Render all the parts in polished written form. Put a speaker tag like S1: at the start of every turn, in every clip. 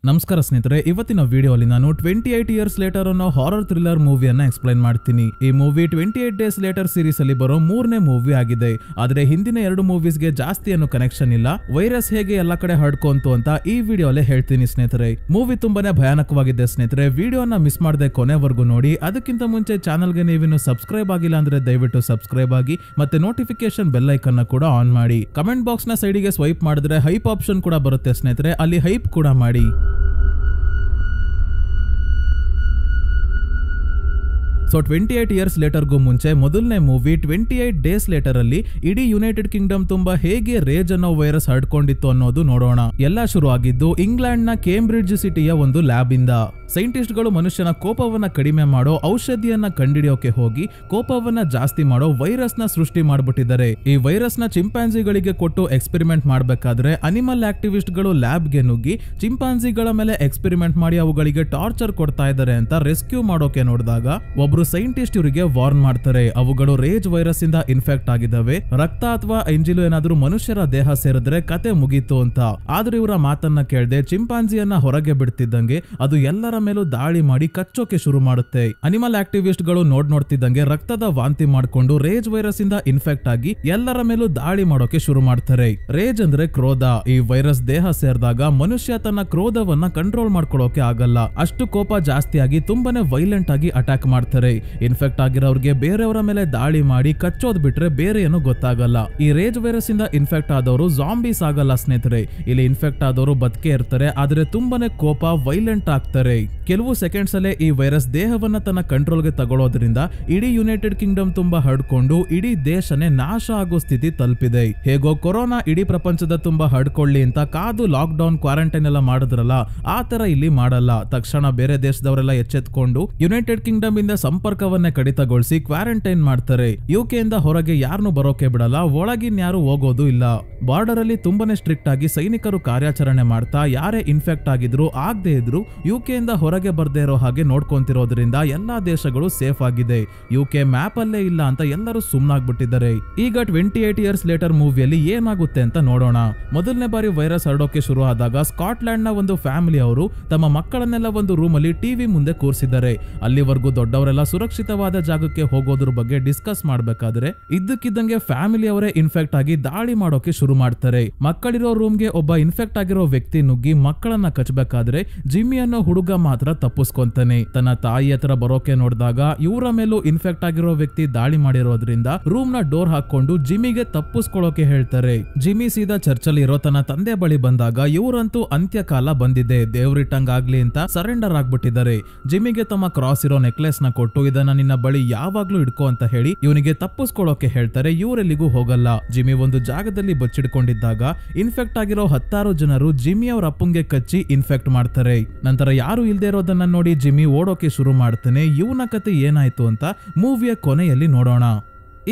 S1: ನಮಸ್ಕಾರ ಸ್ನೇಹಿತರೆ, ಇವತ್ತಿನ ವಿಡಿಯೋಲಿ ನಾನು 28 ಇಯರ್ಸ್ ಲೇಟರ್ ಅನ್ನೋ ಹಾರರ್ ಥ್ರಿಲ್ಲರ್ ಮೂವಿಯನ್ನ ಎಕ್ಸ್ಪ್ಲೈನ್ ಮಾಡ್ತೀನಿ. ಈ ಮೂವಿ 28 ಡೇಸ್ ಲೇಟರ್ ಸೀರೀಸ್ ಅಲ್ಲಿ ಬರೋ ಮೂರನೇ ಮೂವಿ ಆಗಿದೆ. ಆದ್ರೆ ಹಿಂದಿನ ಎರಡು ಮೂವೀಸ್ಗೆ ಜಾಸ್ತಿ ಏನು ಕನೆಕ್ಷನ್ ಇಲ್ಲ. ವೈರಸ್ ಹೇಗೆ ಎಲ್ಲಾ ಕಡೆ ಹರಡ್ಕೊಂತು ಅಂತ ಈ ವಿಡಿಯೋಲೆ ಹೇಳ್ತೀನಿ ಸ್ನೇಹಿತರೆ. ಮೂವಿ ತುಂಬಾನೇ ಭಯಾನಕವಾಗಿದೆ ಸ್ನೇಹಿತರೆ. ವಿಡಿಯೋನ ಮಿಸ್ ಮಾಡದೆ ಕೊನೆವರೆಗೂ ನೋಡಿ. ಅದಕ್ಕಿಂತ ಮುಂಚೆ ಚಾನಲ್ಗೆ ನೀವಿನ್ನು ಸಬ್ಸ್ಕ್ರೈಬ್ ಆಗಿಲ್ಲ ಅಂದ್ರೆ ದಯವಿಟ್ಟು ಸಬ್ಸ್ಕ್ರೈಬ್ ಆಗಿ, ಮತ್ತೆ ನೋಟಿಫಿಕೇಶನ್ ಬೆಲ್ ಐಕನ್ ಕೂಡ ಆನ್ ಮಾಡಿ. ಕಮೆಂಟ್ ಬಾಕ್ಸ್ ನ ಸೈಡಿಗೆ ಸ್ವೈಪ್ ಮಾಡಿದ್ರೆ ಹೈಪ್ ಆಪ್ಷನ್ ಕೂಡ ಬರುತ್ತೆ ಸ್ನೇಹಿತರೆ, ಅಲ್ಲಿ ಹೈಪ್ ಕೂಡ ಮಾಡಿ. ಸೊ 28 ಇಯರ್ಸ್ ಲೇಟರ್ಗೂ ಮುಂಚೆ ಮೊದಲನೇ ಮೂವಿ 28 ಡೇಸ್ ಲೇಟರ್ ಅಲ್ಲಿ ಇಡೀ ಯುನೈಟೆಡ್ ಕಿಂಗ್ಡಮ್ ತುಂಬಾ ಹೇಗೆ ರೇಜ್ ಅನ್ನೋ ವೈರಸ್ ಹರಡ್ಕೊಂಡಿತ್ತು ಅನ್ನೋದು ನೋಡೋಣ. ಎಲ್ಲ ಶುರು ಆಗಿದ್ದು ಇಂಗ್ಲೆಂಡ್ ನ ಕೇಂಬ್ರಿಡ್ಜ್ ಸಿಟಿಯ ಒಂದು ಲ್ಯಾಬ್ ಇಂದ. ಸೈಂಟಿಸ್ಟ್ ಗಳು ಮನುಷ್ಯನ ಕೋಪವನ್ನ ಕಡಿಮೆ ಮಾಡೋ ಔಷಧಿಯನ್ನ ಕಂಡಿಡಿಯೋಕೆ ಹೋಗಿ ಕೋಪವನ್ನ ಜಾಸ್ತಿ ಮಾಡೋ ವೈರಸ್ ನ ಸೃಷ್ಟಿ ಮಾಡ್ಬಿಟ್ಟಿದ್ದಾರೆ. ಈ ವೈರಸ್ ನ ಚಿಂಪಾಂಜಿಗಳಿಗೆ ಕೊಟ್ಟು ಎಕ್ಸ್ಪೆರಿಮೆಂಟ್ ಮಾಡ್ಬೇಕಾದ್ರೆ ಅನಿಮಲ್ ಆಕ್ಟಿವಿಸ್ಟ್ ಗಳು ಲ್ಯಾಬ್ ಗೆ ನುಗ್ಗಿ ಚಿಂಪಾಂಜಿಗಳ ಮೇಲೆ ಎಕ್ಸ್ಪೆರಿಮೆಂಟ್ ಮಾಡಿ ಅವುಗಳಿಗೆ ಟಾರ್ಚರ್ ಕೊಡ್ತಾ ಇದ್ದಾರೆ ಅಂತ ರೆಸ್ಕ್ಯೂ ಮಾಡೋಕೆ ನೋಡಿದಾಗ ಒಬ್ರು ಸೈಂಟಿಸ್ಟ್ ಇವರಿಗೆ ವಾರ್ನ್ ಮಾಡ್ತಾರೆ. ಅವುಗಳು ರೇಜ್ ವೈರಸ್ ಇಂದ ಇನ್ಫೆಕ್ಟ್ ಆಗಿದ್ದಾವೆ, ರಕ್ತ ಅಥವಾ ಎಂಜಿಲು ಏನಾದ್ರೂ ಮನುಷ್ಯರ ದೇಹ ಸೇರಿದ್ರೆ ಕತೆ ಮುಗೀತು ಅಂತ. ಆದ್ರೆ ಇವರ ಮಾತನ್ನ ಕೇಳದೆ ಚಿಂಪಾಂಜಿಯನ್ನ ಹೊರಗೆ ಬಿಡ್ತಿದ್ದಂಗೆ ಅದು ಎಲ್ಲರ ಮೇಲೂ ದಾಳಿ ಮಾಡಿ ಕಚ್ಚೋಕೆ ಶುರು ಮಾಡುತ್ತೆ. ಅನಿಮಲ್ ಆಕ್ಟಿವಿಸ್ಟ್ ಗಳು ನೋಡ್ತಿದ್ದಂಗೆ ರಕ್ತದ ವಾಂತಿ ಮಾಡ್ಕೊಂಡು ರೇಜ್ ವೈರಸ್ ಇಂದ ಇನ್ಫೆಕ್ಟ್ ಆಗಿ ಎಲ್ಲರ ಮೇಲೂ ದಾಳಿ ಮಾಡೋಕೆ ಶುರು ಮಾಡ್ತಾರೆ. ರೇಜ್ ಅಂದ್ರೆ ಕ್ರೋಧ. ಈ ವೈರಸ್ ದೇಹ ಸೇರಿದಾಗ ಮನುಷ್ಯ ತನ್ನ ಕ್ರೋಧವನ್ನ ಕಂಟ್ರೋಲ್ ಮಾಡ್ಕೊಳ್ಳೋಕೆ ಆಗಲ್ಲ. ಅಷ್ಟು ಕೋಪ ಜಾಸ್ತಿ ಆಗಿ ತುಂಬಾನೇ ವೈಲೆಂಟ್ ಆಗಿ ಅಟ್ಯಾಕ್ ಮಾಡ್ತಾರೆ. ಇನ್ಫೆಕ್ಟ್ ಆಗಿರೋರ್ಗೆ ಬೇರೆಯವರ ಮೇಲೆ ದಾಳಿ ಮಾಡಿ ಕಚ್ಚೋದ್ ಬಿಟ್ರೆ ಬೇರೆ ಏನು ಗೊತ್ತಾಗಲ್ಲ. ಈ ರೇಜ್ ವೈರಸ್ ಇಂದ ಇನ್ಫೆಕ್ಟ್ ಆದವರು ಜಾಂಬೀಸ್ ಆಗಲ್ಲ ಸ್ನೇಹಿತರೆ. ಇಲ್ಲಿ ಇನ್ಫೆಕ್ಟ್ ಆದವರು ಬದುಕೆ ಇರ್ತಾರೆ, ಆದ್ರೆ ತುಂಬಾನೇ ಕೋಪ ವೈಲೆಂಟ್ ಆಗ್ತಾರೆ. ಕೆಲವು ಸೆಕೆಂಡ್ಸ್ ಅಲ್ಲೇ ಈ ವೈರಸ್ ದೇಹವನ್ನ ತನ್ನ ಕಂಟ್ರೋಲ್ಗೆ ತಗೊಳ್ಳೋದ್ರಿಂದ ಇಡೀ ಯುನೈಟೆಡ್ ಕಿಂಗ್ಡಮ್ ತುಂಬಾ ಹರಡ್ಕೊಂಡು ಇಡೀ ದೇಶನೇ ನಾಶ ಆಗೋ ಸ್ಥಿತಿ ತಲುಪಿದೆ. ಹೇಗೋ ಕೊರೋನಾ ಇಡೀ ಪ್ರಪಂಚದ ತುಂಬಾ ಹರಡ್ಕೊಳ್ಳಿ ಅಂತ ಕಾದು ಲಾಕ್ ಡೌನ್ ಕ್ವಾರಂಟೈನ್ ಎಲ್ಲ ಮಾಡಿದ್ರಲ್ಲ, ಆ ತರ ಇಲ್ಲಿ ಮಾಡಲ್ಲ. ತಕ್ಷಣ ಬೇರೆ ದೇಶದವರೆಲ್ಲ ಎಚ್ಚೆತ್ಕೊಂಡು ಯುನೈಟೆಡ್ ಕಿಂಗ್ಡಮ್ ಇಂದ ಸಂಪರ್ಕವನ್ನೇ ಕಡಿತಗೊಳಿಸಿ ಕ್ವಾರಂಟೈನ್ ಮಾಡ್ತಾರೆ. ಯುಕೆ ಇಂದ ಹೊರಗೆ ಯಾರನ್ನು ಬರೋಕೆ ಬಿಡಲ್ಲ, ಒಳಗಿನ್ ಯಾರು ಹೋಗೋದು ಇಲ್ಲ. ಬಾರ್ಡರ್ ಅಲ್ಲಿ ತುಂಬಾನೇ ಸ್ಟ್ರಿಕ್ಟ್ ಆಗಿ ಸೈನಿಕರು ಕಾರ್ಯಾಚರಣೆ ಮಾಡ್ತಾ ಯಾರೇ ಇನ್ಫೆಕ್ಟ್ ಆಗಿದ್ರು ಆಗದೆ ಇದ್ರು ಯುಕೆ ಇಂದ ಹೊರಗೆ ಬರ್ದೇ ಇರೋ ಹಾಗೆ ನೋಡ್ಕೊಂತಿರೋದ್ರಿಂದ ಎಲ್ಲಾ ದೇಶಗಳು ಸೇಫ್ ಆಗಿದೆ. ಯುಕೆ ಮ್ಯಾಪ್ ಅಲ್ಲೇ ಇಲ್ಲ ಅಂತ ಎಲ್ಲರೂ ಸುಮ್ನಾಗ್ಬಿಟ್ಟಿದ್ದಾರೆ. ಈಗ 28 ಇಯರ್ಸ್ ಲೇಟರ್ ಮೂವಿಯಲ್ಲಿ ಏನಾಗುತ್ತೆ ಅಂತ ನೋಡೋಣ. ಮೊದಲನೇ ಬಾರಿ ವೈರಸ್ ಹರಡೋಕೆ ಶುರು ಆದಾಗ ಸ್ಕಾಟ್ಲ್ಯಾಂಡ್ ನ ಒಂದು ಫ್ಯಾಮಿಲಿ ಅವರು ತಮ್ಮ ಮಕ್ಕಳನ್ನೆಲ್ಲ ಒಂದು ರೂಮ್ ಅಲ್ಲಿ ಟಿವಿ ಮುಂದೆ ಕೂರಿಸಿದ್ದಾರೆ. ಅಲ್ಲಿವರೆಗೂ ದೊಡ್ಡವರೆಲ್ಲ ಸುರಕ್ಷಿತವಾದ ಜಾಗಕ್ಕೆ ಹೋಗೋದ್ರ ಬಗ್ಗೆ ಡಿಸ್ಕಸ್ ಮಾಡ್ಬೇಕಾದ್ರೆ ಇದ್ದಕ್ಕಿದ್ದಂಗೆ ಫ್ಯಾಮಿಲಿ ಅವರೇ ಇನ್ಫೆಕ್ಟ್ ಆಗಿ ದಾಳಿ ಮಾಡೋಕೆ ಶುರು ಮಾಡ್ತಾರೆ. ಮಕ್ಕಳಿರೋ ರೂಮ್ಗೆ ಒಬ್ಬ ಇನ್ಫೆಕ್ಟ್ ಆಗಿರೋ ವ್ಯಕ್ತಿ ನುಗ್ಗಿ ಮಕ್ಕಳನ್ನ ಕಚ್ಚಬೇಕಾದ್ರೆ ಜಿಮ್ಮಿ ಅನ್ನೋ ಹುಡುಗ ಮಾತ್ರ ತಪ್ಪಿಸ್ಕೊಂತಾನೆ. ತನ್ನ ತಾಯಿ ಹತ್ರ ಬರೋಕೆ ನೋಡಿದಾಗ ಇವರ ಮೇಲೂ ಇನ್ಫೆಕ್ಟ್ ಆಗಿರೋ ವ್ಯಕ್ತಿ ದಾಳಿ ಮಾಡಿರೋದ್ರಿಂದ ರೂಮ್ ನ ಡೋರ್ ಹಾಕೊಂಡು ಜಿಮ್ಮಿಗೆ ತಪ್ಪಿಸ್ಕೊಳ್ಳೋಕೆ ಹೇಳ್ತಾರೆ. ಜಿಮ್ಮಿ ಸೀದಾ ಚರ್ಚಲ್ಲಿ ಇರೋ ತನ್ನ ತಂದೆ ಬಳಿ ಬಂದಾಗ ಇವರಂತೂ ಅಂತ್ಯಕಾಲ ಬಂದಿದೆ, ದೇವ್ರಿಟ್ಟಂಗ್ ಆಗ್ಲಿ ಅಂತ ಸರೆಂಡರ್ ಆಗ್ಬಿಟ್ಟಿದ್ದಾರೆ. ಜಿಮ್ಮಿಗೆ ತಮ್ಮ ಕ್ರಾಸ್ ಇರೋ ನೆಕ್ಲೆಸ್ ನ ಕೊಟ್ಟು ಇದನ್ನ ನಿನ್ನ ಬಳಿ ಯಾವಾಗ್ಲೂ ಇಡ್ಕೋ ಅಂತ ಹೇಳಿ ಇವನಿಗೆ ತಪ್ಪಿಸ್ಕೊಳ್ಳೋಕೆ ಹೇಳ್ತಾರೆ. ಇವರೆಲ್ಲಿಗೂ ಹೋಗಲ್ಲ. ಜಿಮ್ಮಿ ಒಂದು ಜಾಗದಲ್ಲಿ ಬಚ್ಚಿಡ್ಕೊಂಡಿದ್ದಾಗ ಇನ್ಫೆಕ್ಟ್ ಆಗಿರೋ 10 ಜನರು ಜಿಮ್ಮಿ ಅವ್ರ ಅಪ್ಪಂಗೆ ಕಚ್ಚಿ ಇನ್ಫೆಕ್ಟ್ ಮಾಡ್ತಾರೆ. ನಂತರ ಯಾರು ಇಲ್ದೇ ಇರೋದನ್ನ ನೋಡಿ ಜಿಮ್ಮಿ ಓಡೋಕೆ ಶುರು ಮಾಡ್ತಾನೆ. ಇವನ ಕತೆ ಏನಾಯ್ತು ಅಂತ ಮೂವಿಯ ಕೊನೆಯಲ್ಲಿ ನೋಡೋಣ.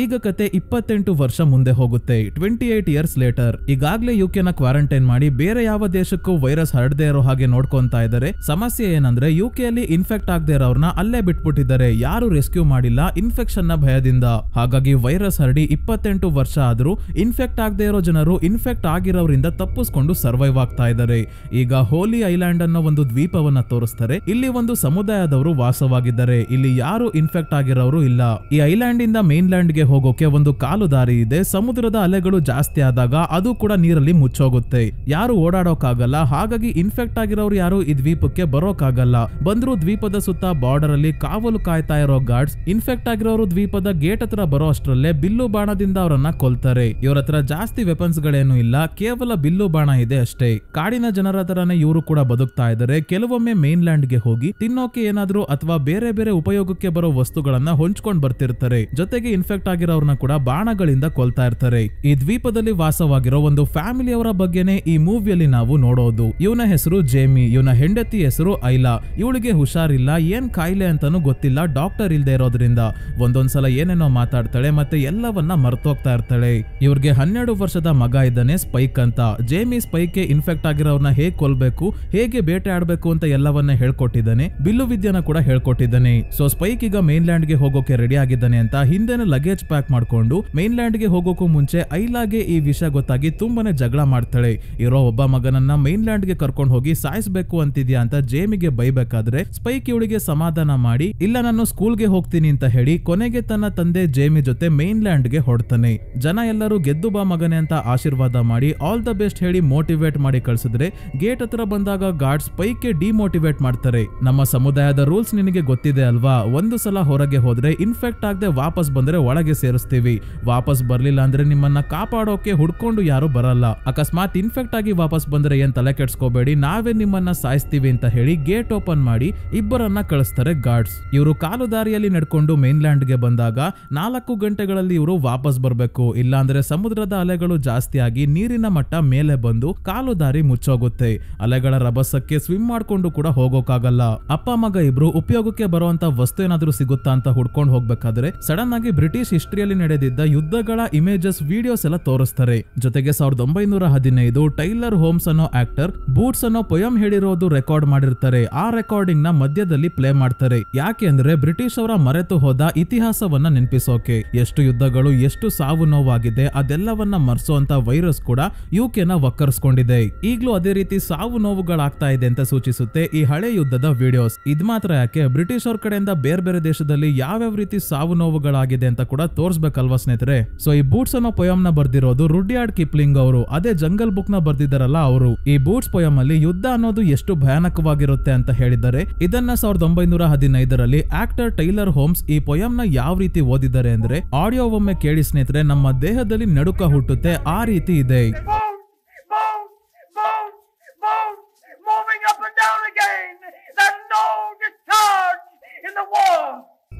S1: ಈಗ ಕತೆ 28 ವರ್ಷ ಮುಂದೆ ಹೋಗುತ್ತೆ. 28 ಇಯರ್ಸ್ ಲೇಟರ್ ಈಗಾಗ್ಲೇ ಯುಕೆ ನ ಕ್ವಾರಂಟೈನ್ ಮಾಡಿ ಬೇರೆ ಯಾವ ದೇಶಕ್ಕೂ ವೈರಸ್ ಹರಡದೇ ಇರೋ ಹಾಗೆ ನೋಡ್ಕೊಂತಾ ಇದ್ದಾರೆ. ಸಮಸ್ಯೆ ಏನಂದ್ರೆ ಯುಕೆ ಅಲ್ಲಿ ಇನ್ಫೆಕ್ಟ್ ಆಗದೆ ಇರೋರ್ನ ಅಲ್ಲೇ ಬಿಟ್ಬಿಟ್ಟಿದ್ದಾರೆ. ಯಾರು ರೆಸ್ಕ್ಯೂ ಮಾಡಿಲ್ಲ ಇನ್ಫೆಕ್ಷನ್ ನ ಭಯದಿಂದ. ಹಾಗಾಗಿ ವೈರಸ್ ಹರಡಿ 28 ವರ್ಷ ಆದ್ರೂ ಇನ್ಫೆಕ್ಟ್ ಆಗದೆ ಇರೋ ಜನರು ಇನ್ಫೆಕ್ಟ್ ಆಗಿರೋದ್ರಿಂದ ತಪ್ಪಿಸ್ಕೊಂಡು ಸರ್ವೈವ್ ಆಗ್ತಾ ಇದ್ದಾರೆ. ಈಗ ಹೋಲಿ ಐಲ್ಯಾಂಡ್ ಅನ್ನೋ ಒಂದು ದ್ವೀಪವನ್ನ ತೋರಿಸ್ತಾರೆ. ಇಲ್ಲಿ ಒಂದು ಸಮುದಾಯದವರು ವಾಸವಾಗಿದ್ದಾರೆ. ಇಲ್ಲಿ ಯಾರು ಇನ್ಫೆಕ್ಟ್ ಆಗಿರೋರು ಇಲ್ಲ. ಈ ಐಲ್ಯಾಂಡ್ ಇಂದ ಮೇನ್ ಲ್ಯಾಂಡ್ ಹೋಗೋಕೆ ಒಂದು ಕಾಲು ದಾರಿ ಇದೆ. ಸಮುದ್ರದ ಅಲೆಗಳು ಜಾಸ್ತಿ ಆದಾಗ ಅದು ಕೂಡ ನೀರಲ್ಲಿ ಮುಚ್ಚೋಗುತ್ತೆ. ಯಾರು ಓಡಾಡೋಕಾಗಲ್ಲ. ಹಾಗಾಗಿ ಇನ್ಫೆಕ್ಟ್ ಆಗಿರೋರು ಯಾರು ಈ ದ್ವೀಪಕ್ಕೆ ಬರೋಕಾಗಲ್ಲ. ಬಂದ್ರು ದ್ವೀಪದ ಸುತ್ತ ಬಾರ್ಡರ್ ಅಲ್ಲಿ ಕಾವಲು ಕಾಯ್ತಾ ಇರೋ ಗಾರ್ಡ್ಸ್ ಇನ್ಫೆಕ್ಟ್ ಆಗಿರೋರು ದ್ವೀಪದ ಗೇಟ್ ಹತ್ರ ಬರೋ ಅಷ್ಟರಲ್ಲೇ ಬಿಲ್ಲು ಬಾಣದಿಂದ ಅವರನ್ನ ಕೊಲ್ತಾರೆ. ಇವರ ಹತ್ರ ಜಾಸ್ತಿ ವೆಪನ್ಸ್ ಗಳೇನು ಇಲ್ಲ, ಕೇವಲ ಬಿಲ್ಲು ಬಾಣ ಇದೆ ಅಷ್ಟೇ. ಕಾಡಿನ ಜನರ ತರನೇ ಇವರು ಕೂಡ ಬದುಕ್ತಾ ಇದ್ದಾರೆ. ಕೆಲವೊಮ್ಮೆ ಮೇನ್ ಲ್ಯಾಂಡ್ ಗೆ ಹೋಗಿ ತಿನ್ನೋಕೆ ಏನಾದ್ರೂ ಅಥವಾ ಬೇರೆ ಬೇರೆ ಉಪಯೋಗಕ್ಕೆ ಬರೋ ವಸ್ತುಗಳನ್ನ ಹೊಂಚ್ಕೊಂಡ್ ಬರ್ತಿರ್ತಾರೆ. ಜೊತೆಗೆ ಇನ್ಫೆಕ್ಟ್ ಆಗಿರೋರ್ನ ಕೂಡ ಬಾಣಗಳಿಂದ ಕೊಲ್ತಾ ಇರ್ತಾರೆ. ಈ ದ್ವೀಪದಲ್ಲಿ ವಾಸವಾಗಿರೋ ಒಂದು ಫ್ಯಾಮಿಲಿ ಅವರ ಬಗ್ಗೆನೇ ಈ ಮೂವಿಯಲ್ಲಿ ನಾವು ನೋಡೋದು. ಇವನ ಹೆಸರು ಜೇಮಿ, ಇವನ ಹೆಂಡತಿ ಹೆಸರು ಐಲಾ. ಇವಳಿಗೆ ಹುಷಾರಿಲ್ಲ, ಏನ್ ಕಾಯಿಲೆ ಅಂತಾನು ಗೊತ್ತಿಲ್ಲ. ಡಾಕ್ಟರ್ ಇಲ್ದೇ ಇರೋದ್ರಿಂದ ಒಂದೊಂದ್ಸಲ ಏನೇನೋ ಮಾತಾಡ್ತಾಳೆ, ಮತ್ತೆ ಎಲ್ಲವನ್ನ ಮರ್ತೋಗ್ತಾ ಇರ್ತಾಳೆ. ಇವ್ರಿಗೆ 12 ವರ್ಷದ ಮಗ ಇದ್ದಾನೆ, ಸ್ಪೈಕ್ ಅಂತ. ಜೇಮಿ ಸ್ಪೈಕ್ಗೆ ಇನ್ಫೆಕ್ಟ್ ಆಗಿರೋರ್ನ ಹೇಗ್ ಕೊಲ್ಬೇಕು, ಹೇಗೆ ಬೇಟೆ ಆಡ್ಬೇಕು ಅಂತ ಎಲ್ಲವನ್ನ ಹೇಳ್ಕೊಟ್ಟಿದ್ದಾನೆ. ಬಿಲ್ಲು ವಿದ್ಯೆನ ಕೂಡ ಹೇಳ್ಕೊಟ್ಟಿದ್ದಾನೆ. ಸೊ ಸ್ಪೈಕ್ ಈಗ ಮೇನ್ ಲ್ಯಾಂಡ್ ಗೆ ಹೋಗೋಕೆ ರೆಡಿ ಆಗಿದ್ದಾನೆ ಅಂತ ಹಿಂದೆನೆ ಲಗೇಜ್ ಲಗೇಜ್ ಪ್ಯಾಕ್ ಮಾಡ್ಕೊಂಡು ಮೈನ್ಲ್ಯಾಂಡ್ ಗೆ ಹೋಗೋಕು ಮುಂಚೆ ಐಲಾಗೆ ಈ ವಿಷಯ ಗೊತ್ತಾಗಿ ತುಂಬಾನೇ ಜಗಳ ಮಾಡ್ತಾಳೆ. ಇರೋ ಒಬ್ಬ ಮಗನನ್ನ ಮೈನ್ಲ್ಯಾಂಡ್ ಗೆ ಕರ್ಕೊಂಡು ಹೋಗಿ ಸಾಯಿಸ್ಬೇಕು ಅಂತಿದ್ಯಾ ಅಂತ ಜೇಮಿಗೆ ಬೈಬೇಕಾದ್ರೆ ಸ್ಪೈಕ್ ಇವಳಿಗೆ ಸಮಾಧಾನ ಮಾಡಿ ಇಲ್ಲ ನಾನು ಸ್ಕೂಲ್ಗೆ ಹೋಗ್ತೀನಿ ಅಂತ ಹೇಳಿ ಕೊನೆಗೆ ತನ್ನ ತಂದೆ ಜೇಮಿ ಜೊತೆ ಮೈನ್ಲ್ಯಾಂಡ್ ಗೆ ಹೊಡ್ತಾನೆ. ಜನ ಎಲ್ಲರೂ ಗೆದ್ದು ಬಾ ಮಗನೆ ಅಂತ ಆಶೀರ್ವಾದ ಮಾಡಿ ಆಲ್ ದ ಬೆಸ್ಟ್ ಹೇಳಿ ಮೋಟಿವೇಟ್ ಮಾಡಿ ಕಳ್ಸಿದ್ರೆ ಗೇಟ್ ಹತ್ರ ಬಂದಾಗ ಗಾರ್ಡ್ ಸ್ಪೈಕ್ ಗೆ ಡಿಮೋಟಿವೇಟ್ ಮಾಡ್ತಾರೆ. ನಮ್ಮ ಸಮುದಾಯದ ರೂಲ್ಸ್ ನಿನಗೆ ಗೊತ್ತಿದೆ ಅಲ್ವಾ, ಒಂದು ಸಲ ಹೊರಗೆ ಹೋದ್ರೆ ಇನ್ಫೆಕ್ಟ್ ಆಗದೆ ವಾಪಸ್ ಬಂದ್ರೆ ಒಳಗೆ ಸೇರಿಸ್ತೀವಿ, ವಾಪಸ್ ಬರ್ಲಿಲ್ಲ ಅಂದ್ರೆ ನಿಮ್ಮನ್ನ ಕಾಪಾಡೋಕೆ ಹುಡ್ಕೊಂಡು ಯಾರು ಬರಲ್ಲ, ಅಕಸ್ಮಾತ್ ಇನ್ಫೆಕ್ಟ್ ಆಗಿ ವಾಪಸ್ ಬಂದ್ರೆ ಏನ್ ತಲೆ ಕೆಡ್ಸ್ಕೋಬೇಡಿ, ನಾವೇ ನಿಮ್ಮನ್ನ ಸಾಯಿಸ್ತೀವಿ ಅಂತ ಹೇಳಿ ಗೇಟ್ ಓಪನ್ ಮಾಡಿ ಇಬ್ಬರನ್ನ ಕಳಿಸ್ತಾರೆ ಗಾರ್ಡ್ಸ್. ಇವರು ಕಾಲು ದಾರಿಯಲ್ಲಿ ನಡ್ಕೊಂಡು ಮೈನ್ಲ್ಯಾಂಡ್ ಗೆ ಬಂದಾಗ 4 ಗಂಟೆಗಳಲ್ಲಿ ಇವರು ವಾಪಸ್ ಬರ್ಬೇಕು, ಇಲ್ಲಾಂದ್ರೆ ಸಮುದ್ರದ ಅಲೆಗಳು ಜಾಸ್ತಿ ಆಗಿ ನೀರಿನ ಮಟ್ಟ ಮೇಲೆ ಬಂದು ಕಾಲು ದಾರಿ ಮುಚ್ಚೋಗುತ್ತೆ. ಅಲೆಗಳ ರಭಸಕ್ಕೆ ಸ್ವಿಮ್ ಮಾಡ್ಕೊಂಡು ಕೂಡ ಹೋಗೋಕಾಗಲ್ಲ. ಅಪ್ಪ ಮಗ ಇಬ್ರು ಉಪಯೋಗಕ್ಕೆ ಬರುವಂತ ವಸ್ತು ಏನಾದ್ರೂ ಸಿಗುತ್ತಾ ಅಂತ ಹುಡ್ಕೊಂಡು ಹೋಗ್ಬೇಕಾದ್ರೆ ಸಡನ್ ಆಗಿ ಬ್ರಿಟಿಷ್ ಹಿಸ್ಟ್ರಿಯಲ್ಲಿ ನಡೆದಿದ್ದ ಯುದ್ಧಗಳ ಇಮೇಜಸ್ ವಿಡಿಯೋಸ್ ಎಲ್ಲ ತೋರಿಸ್ತಾರೆ. ಜೊತೆಗೆ 1915 ಟೈಲರ್ ಹೋಮ್ಸ್ ಅನ್ನೋ ಆಕ್ಟರ್ ಬೂಟ್ಸ್ ಅನ್ನೋ ಪೊಯಮ್ ಹೇಳಿರೋದು ರೆಕಾರ್ಡ್ ಮಾಡಿರ್ತಾರೆ. ಆ ರೆಕಾರ್ಡಿಂಗ್ ನ ಮಧ್ಯದಲ್ಲಿ ಪ್ಲೇ ಮಾಡ್ತಾರೆ. ಯಾಕೆ ಅಂದ್ರೆ ಬ್ರಿಟಿಷ್ ಅವರ ಮರೆತು ಹೋದ ಇತಿಹಾಸವನ್ನ ನೆನಪಿಸೋಕೆ. ಎಷ್ಟು ಯುದ್ಧಗಳು, ಎಷ್ಟು ಸಾವು ನೋವಾಗಿದೆ ಅದೆಲ್ಲವನ್ನ ಮರ್ಸೋಂತ ವೈರಸ್ ಕೂಡ ಯುಕೆನ ವಕ್ಕರ್ಸ್ಕೊಂಡಿದೆ. ಈಗ್ಲೂ ಅದೇ ರೀತಿ ಸಾವು ನೋವುಗಳಾಗ್ತಾ ಇದೆ ಅಂತ ಸೂಚಿಸುತ್ತೆ ಈ ಹಳೆ ಯುದ್ಧದ ವಿಡಿಯೋಸ್. ಇದ್ ಮಾತ್ರ ಯಾಕೆ, ಬ್ರಿಟಿಷ್ ಅವ್ರ ಕಡೆಯಿಂದ ಬೇರೆ ಬೇರೆ ದೇಶದಲ್ಲಿ ಯಾವ್ಯಾವ ರೀತಿ ಸಾವು ನೋವುಗಳಾಗಿದೆ ಅಂತ ಕೂಡ ತೋರ್ಸ್ಬೇಕಲ್ವಾ ಸ್ನೇಹಿತರೆ. ಸೊ ಈ ಬೂಟ್ಸ್ ಅನ್ನೋ ಪೊಯಮ್ ನ ಬರ್ದಿರೋದು ರುಡ್ಯಾರ್ಡ್ ಕಿಪ್ಲಿಂಗ್ ಅವರು, ಅದೇ ಜಂಗಲ್ ಬುಕ್ ನ ಬರ್ದಿದ್ದಾರಲ್ಲ ಅವರು. ಈ ಬೂಟ್ಸ್ ಪೊಯಮ್ ಅಲ್ಲಿ ಯುದ್ಧ ಅನ್ನೋದು ಎಷ್ಟು ಭಯಾನಕವಾಗಿರುತ್ತೆ ಅಂತ ಹೇಳಿದ್ದಾರೆ. ಇದನ್ನ 1915ರಲ್ಲಿ ಆಕ್ಟರ್ ಟೈಲರ್ ಹೋಮ್ಸ್ ಈ ಪೊಯಮ್ ನ ಯಾವ ರೀತಿ ಓದಿದ್ದಾರೆ ಅಂದ್ರೆ ಆಡಿಯೋ ಒಮ್ಮೆ ಕೇಳಿ ಸ್ನೇಹಿತರೆ, ನಮ್ಮ ದೇಹದಲ್ಲಿ ನಡುಕ ಹುಟ್ಟುತ್ತೆ, ಆ ರೀತಿ ಇದೆ.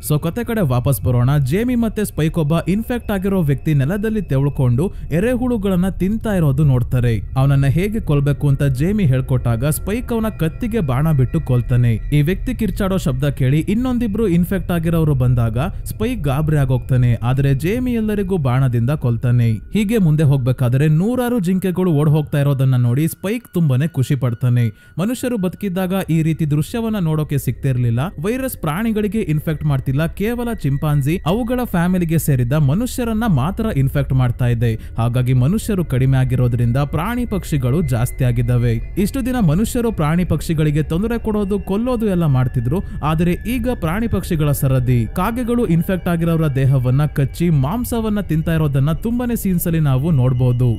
S1: ಸೊ ಕತೆ ಕಡೆ ವಾಪಸ್ ಬರೋಣ. ಜೇಮಿ ಮತ್ತೆ ಸ್ಪೈಕ್ ಒಬ್ಬ ಇನ್ಫೆಕ್ಟ್ ಆಗಿರೋ ವ್ಯಕ್ತಿ ನೆಲದಲ್ಲಿ ತೆವಳ್ಕೊಂಡು ಎರೆಹುಳುಗಳನ್ನ ತಿಂತಾ ಇರೋದು ನೋಡ್ತಾರೆ. ಅವನನ್ನ ಹೇಗೆ ಕೊಲ್ಬೇಕು ಅಂತ ಜೇಮಿ ಹೇಳ್ಕೊಟ್ಟಾಗ ಸ್ಪೈಕ್ ಅವನ ಕತ್ತಿಗೆ ಬಾಣ ಬಿಟ್ಟು ಕೊಲ್ತಾನೆ. ಈ ವ್ಯಕ್ತಿ ಕಿರ್ಚಾಡೋ ಶಬ್ದ ಕೇಳಿ ಇನ್ನೊಂದಿಬ್ರು ಇನ್ಫೆಕ್ಟ್ ಆಗಿರೋರು ಬಂದಾಗ ಸ್ಪೈಕ್ ಗಾಬರಿ ಆಗೋಗ್ತಾನೆ. ಆದ್ರೆ ಜೇಮಿ ಎಲ್ಲರಿಗೂ ಬಾಣದಿಂದ ಕೊಲ್ತಾನೆ. ಹೀಗೆ ಮುಂದೆ ಹೋಗ್ಬೇಕಾದ್ರೆ 100 ಜಿಂಕೆಗಳು ಓಡ್ ಹೋಗ್ತಾ ಇರೋದನ್ನ ನೋಡಿ ಸ್ಪೈಕ್ ತುಂಬಾನೇ ಖುಷಿ ಪಡ್ತಾನೆ. ಮನುಷ್ಯರು ಬದುಕಿದ್ದಾಗ ಈ ರೀತಿ ದೃಶ್ಯವನ್ನ ನೋಡೋಕೆ ಸಿಗ್ತಿರ್ಲಿಲ್ಲ. ವೈರಸ್ ಪ್ರಾಣಿಗಳಿಗೆ ಇನ್ಫೆಕ್ಟ್ ಮಾಡ್ತಿಲ್ಲ, ಕೇವಲ ಚಿಂಪಾಂಜಿ ಅವುಗಳ ಫ್ಯಾಮಿಲಿಗೆ ಸೇರಿದ ಮನುಷ್ಯರನ್ನ ಮಾತ್ರ ಇನ್ಫೆಕ್ಟ್ ಮಾಡ್ತಾ ಇದೆ. ಹಾಗಾಗಿ ಮನುಷ್ಯರು ಕಡಿಮೆ ಆಗಿರೋದ್ರಿಂದ ಪ್ರಾಣಿ ಪಕ್ಷಿಗಳು ಜಾಸ್ತಿ ಆಗಿದ್ದಾವೆ. ಇಷ್ಟು ದಿನ ಮನುಷ್ಯರು ಪ್ರಾಣಿ ಪಕ್ಷಿಗಳಿಗೆ ತೊಂದರೆ ಕೊಡೋದು, ಕೊಲ್ಲೋದು ಎಲ್ಲ ಮಾಡ್ತಿದ್ರು. ಆದರೆ ಈಗ ಪ್ರಾಣಿ ಪಕ್ಷಿಗಳ ಸರದಿ. ಕಾಗೆಗಳು ಇನ್ಫೆಕ್ಟ್ ಆಗಿರೋರ ದೇಹವನ್ನ ಕಚ್ಚಿ ಮಾಂಸವನ್ನ ತಿಂತಾ ಇರೋದನ್ನ ತುಂಬಾನೇ ಸೀನ್ಸ್ ಅಲ್ಲಿ ನಾವು ನೋಡಬಹುದು.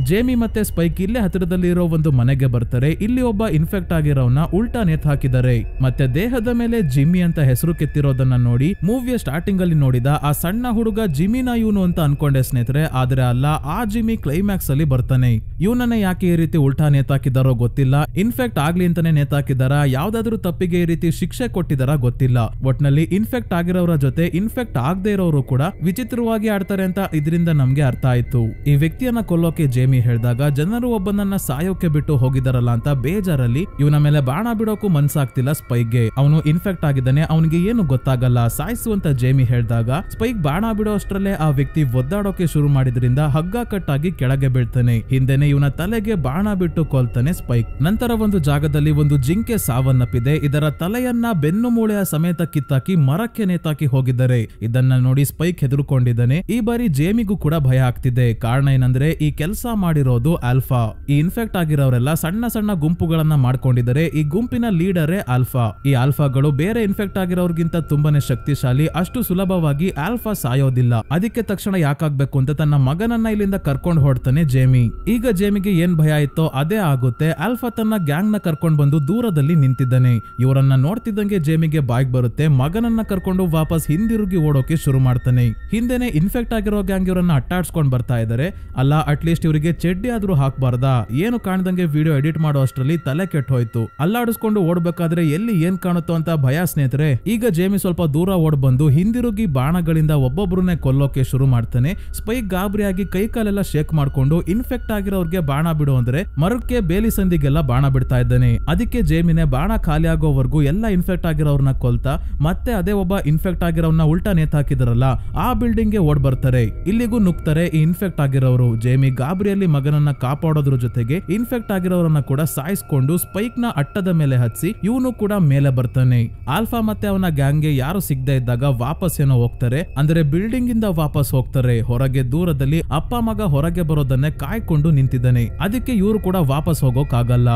S1: ಜೇಮಿ ಮತ್ತೆ ಸ್ಪೈಕ್ ಇಲ್ಲೇ ಹತ್ತಿರದಲ್ಲಿ ಇರೋ ಒಂದು ಮನೆಗೆ ಬರ್ತಾರೆ. ಇಲ್ಲಿ ಒಬ್ಬ ಇನ್ಫೆಕ್ಟ್ ಆಗಿರೋನ ಉಲ್ಟಾ ನೇತ್ ಹಾಕಿದ್ದಾರೆ. ಮತ್ತೆ ದೇಹದ ಮೇಲೆ ಜಿಮ್ಮಿ ಅಂತ ಹೆಸರು ಕೆತ್ತಿರೋದನ್ನ ನೋಡಿ ಮೂವಿಯ ಸ್ಟಾರ್ಟಿಂಗ್ ಅಲ್ಲಿ ನೋಡಿದ ಆ ಸಣ್ಣ ಹುಡುಗ ಜಿಮ್ಮಿನ ಇವನು ಅಂತ ಅನ್ಕೊಂಡೆ ಸ್ನೇಹಿತರೆ. ಆದ್ರೆ ಅಲ್ಲ, ಆ ಜಿಮ್ಮಿ ಕ್ಲೈಮ್ಯಾಕ್ಸ್ ಅಲ್ಲಿ ಬರ್ತಾನೆ. ಇವನನ್ನ ಯಾಕೆ ಈ ರೀತಿ ಉಲ್ಟಾ ನೇತಾಕಿದಾರೋ ಗೊತ್ತಿಲ್ಲ. ಇನ್ಫೆಕ್ಟ್ ಆಗ್ಲಿ ಅಂತಾನೆ ನೇತಾಕಿದಾರ, ಯಾವ್ದಾದ್ರು ತಪ್ಪಿಗೆ ಈ ರೀತಿ ಶಿಕ್ಷೆ ಕೊಟ್ಟಿದಾರ ಗೊತ್ತಿಲ್ಲ. ಒಟ್ನಲ್ಲಿ ಇನ್ಫೆಕ್ಟ್ ಆಗಿರೋರ ಜೊತೆ ಇನ್ಫೆಕ್ಟ್ ಆಗದೆ ಇರೋರು ಕೂಡ ವಿಚಿತ್ರವಾಗಿ ಆಡ್ತಾರೆ ಅಂತ ಇದರಿಂದ ನಮ್ಗೆ ಅರ್ಥ ಆಯ್ತು. ಈ ವ್ಯಕ್ತಿಯನ್ನ ಕೊಲ್ಲೋಕೆ ಜೇಮಿ ಹೇಳಿದಾಗ ಜನರು ಒಬ್ಬನನ್ನ ಸಾಯೋಕೆ ಬಿಟ್ಟು ಹೋಗಿದಾರಲ್ಲ ಅಂತ ಬೇಜಾರಲ್ಲಿ ಇವನ ಮೇಲೆ ಬಾಣ ಬಿಡೋಕು ಮನ್ಸಾಗ್ತಿಲ್ಲ ಸ್ಪೈಕ್ಗೆ. ಅವನು ಇನ್ಫೆಕ್ಟ್ ಆಗಿದ್ದಾನೆ, ಅವನಿಗೆ ಏನು ಗೊತ್ತಾಗಲ್ಲ, ಸಾಯಿಸುವಂತ ಜೇಮಿ ಹೇಳಿದಾಗ ಸ್ಪೈಕ್ ಬಾಣ ಬಿಡೋ ಅಷ್ಟರಲ್ಲೇ ಆ ವ್ಯಕ್ತಿ ಒದ್ದಾಡೋಕೆ ಶುರು ಮಾಡಿದ್ರಿಂದ ಹಗ್ಗ ಕಟ್ಟಾಗಿ ಕೆಳಗೆ ಬೀಳ್ತಾನೆ. ಹಿಂದೆನೆ ಇವನ ತಲೆಗೆ ಬಾಣ ಬಿಟ್ಟು ಕೊಲ್ತಾನೆ ಸ್ಪೈಕ್. ನಂತರ ಒಂದು ಜಾಗದಲ್ಲಿ ಒಂದು ಜಿಂಕೆ ಸಾವನ್ನಪ್ಪಿದೆ. ಇದರ ತಲೆಯನ್ನ ಬೆನ್ನು ಮೂಳೆಯ ಸಮೇತ ಕಿತ್ತಾಕಿ ಮರಕ್ಕೆ ನೇತಾಕಿ ಹೋಗಿದ್ದಾರೆ. ಇದನ್ನ ನೋಡಿ ಸ್ಪೈಕ್ ಹೆದರ್ಕೊಂಡಿದ್ದಾನೆ. ಈ ಬಾರಿ ಜೇಮಿಗೂ ಕೂಡ ಭಯ ಆಗ್ತಿದೆ. ಕಾರಣ ಏನಂದ್ರೆ ಈ ಕೆಲಸ ಮಾಡಿರೋದು ಆಲ್ಫಾ. ಈ ಇನ್ಫೆಕ್ಟ್ ಆಗಿರೋರೆಲ್ಲ ಸಣ್ಣ ಸಣ್ಣ ಗುಂಪುಗಳನ್ನ ಮಾಡ್ಕೊಂಡಿದ್ದಾರೆ. ಈ ಗುಂಪಿನ ಲೀಡರೇ ಆಲ್ಫಾ. ಈ ಆಲ್ಫಾಗಳು ಬೇರೆ ಇನ್ಫೆಕ್ಟ್ ಆಗಿರೋರ್ಗಿಂತ ತುಂಬಾನೇ ಶಕ್ತಿಶಾಲಿ. ಅಷ್ಟು ಸುಲಭವಾಗಿ ಆಲ್ಫಾ ಸಾಯೋದಿಲ್ಲ. ಅದಕ್ಕೆ ತಕ್ಷಣ ಯಾಕಾಗ್ಬೇಕು ಅಂತ ತನ್ನ ಮಗನನ್ನ ಇಲ್ಲಿಂದ ಕರ್ಕೊಂಡು ಹೊಡ್ತಾನೆ ಜೇಮಿ. ಈಗ ಜೇಮಿಗೆ ಏನ್ ಭಯ ಇತ್ತೋ ಅದೇ ಆಗುತ್ತೆ. ಆಲ್ಫಾ ತನ್ನ ಗ್ಯಾಂಗ್ ನ ಕರ್ಕೊಂಡು ಬಂದು ದೂರದಲ್ಲಿ ನಿಂತಿದ್ದಾನೆ. ಇವರನ್ನ ನೋಡ್ತಿದ್ದಂಗೆ ಜೇಮಿಗೆ ಬಾಯ್ಗ್ ಬರುತ್ತೆ. ಮಗನನ್ನ ಕರ್ಕೊಂಡು ವಾಪಸ್ ಹಿಂದಿರುಗಿ ಓಡೋಕೆ ಶುರು ಮಾಡ್ತಾನೆ. ಹಿಂದೆನೆ ಇನ್ಫೆಕ್ಟ್ ಆಗಿರೋ ಗ್ಯಾಂಗ್ ಇವರನ್ನ ಅಟ್ಟಾಡ್ಸ್ಕೊಂಡ್ ಬರ್ತಾ ಇದಾರೆ. ಅಲ್ಲ, ಅಟ್ಲೀಸ್ಟ್ ಇವರಿಗೆ ಚಡ್ಡಿ ಆದ್ರೂ ಹಾಕ್ಬಾರ್ದಾ? ಏನು ಕಾಣ್ದಂಗೆ ವಿಡಿಯೋ ಎಡಿಟ್ ಮಾಡೋ ಅಷ್ಟರಲ್ಲಿ ತಲೆ ಕೆಟ್ಟ ಹೋಯ್ತು. ಅಲ್ಲಾಡಿಸ್ಕೊಂಡು ಓಡ್ಬೇಕಾದ್ರೆ ಎಲ್ಲಿ ಏನ್ ಕಾಣುತ್ತೋ ಅಂತ ಭಯ ಸ್ನೇಹಿತರೆ. ಈಗ ಜೇಮಿ ಸ್ವಲ್ಪ ದೂರ ಓಡ್ ಬಂದು ಹಿಂದಿರುಗಿ ಬಾಣಗಳಿಂದ ಒಬ್ಬೊಬ್ರನ್ನೇ ಕೊಲ್ಲೋಕೆ ಶುರು ಮಾಡ್ತಾನೆ. ಸ್ಪೈಕ್ ಗಾಬರಿಯಾಗಿ ಕೈ ಕಾಲೆಲ್ಲ ಶೇಕ್ ಮಾಡ್ಕೊಂಡು ಇನ್ಫೆಕ್ಟ್ ಆಗಿರೋರ್ಗೆ ಬಾಣ ಬಿಡು ಅಂದ್ರೆ ಮರಕ್ಕೆ ಬೇಲಿ ಸಂದಿಗೆಲ್ಲ ಬಾಣ ಬಿಡ್ತಾ ಇದ್ದಾನೆ. ಅದಕ್ಕೆ ಜೇಮಿನೆ ಬಾಣ ಖಾಲಿ ಆಗೋವರೆಗೂ ಎಲ್ಲ ಇನ್ಫೆಕ್ಟ್ ಆಗಿರೋರ್ನ ಕೊಲ್ತಾ ಮತ್ತೆ ಅದೇ ಒಬ್ಬ ಇನ್ಫೆಕ್ಟ್ ಆಗಿರೋರ್ನ ಉಲ್ಟಾ ನೇತ್ ಹಾಕಿದಾರಲ್ಲ ಆ ಬಿಲ್ಡಿಂಗ್ ಗೆ ಓಡ್ ಬರ್ತಾರೆ. ಇಲ್ಲಿಗೂ ನುಗ್ತಾರೆ ಈ ಇನ್ಫೆಕ್ಟ್ ಆಗಿರೋರು. ಜೇಮಿ ಗಾಬರಿ ರೀತಿಯಲ್ಲಿ ಮಗನನ್ನ ಕಾಪಾಡೋದ್ರ ಜೊತೆಗೆ ಇನ್ಫೆಕ್ಟ್ ಆಗಿರೋರನ್ನ ಕೂಡ ಸಾಯಿಸ್ಕೊಂಡು ಸ್ಪೈಕ್ ನ ಅಟ್ಟದ ಮೇಲೆ ಹಚ್ಚಿ ಇವನು ಕೂಡ ಮೇಲೆ ಬರ್ತಾನೆ. ಆಲ್ಫಾ ಮತ್ತೆ ಅವನ ಗ್ಯಾಂಗ್ಗೆ ಯಾರು ಸಿಗದೆ ಇದ್ದಾಗ ವಾಪಸ್ ಏನೋ ಹೋಗ್ತಾರೆ, ಅಂದ್ರೆ ಬಿಲ್ಡಿಂಗ್ ಇಂದ ವಾಪಸ್ ಹೋಗ್ತಾರೆ. ಹೊರಗೆ ದೂರದಲ್ಲಿ ಅಪ್ಪ ಮಗ ಹೊರಗೆ ಬರೋದನ್ನೇ ಕಾಯ್ಕೊಂಡು ನಿಂತಿದ್ದಾನೆ. ಅದಕ್ಕೆ ಇವರು ಕೂಡ ವಾಪಸ್ ಹೋಗೋಕ್ ಆಗಲ್ಲ.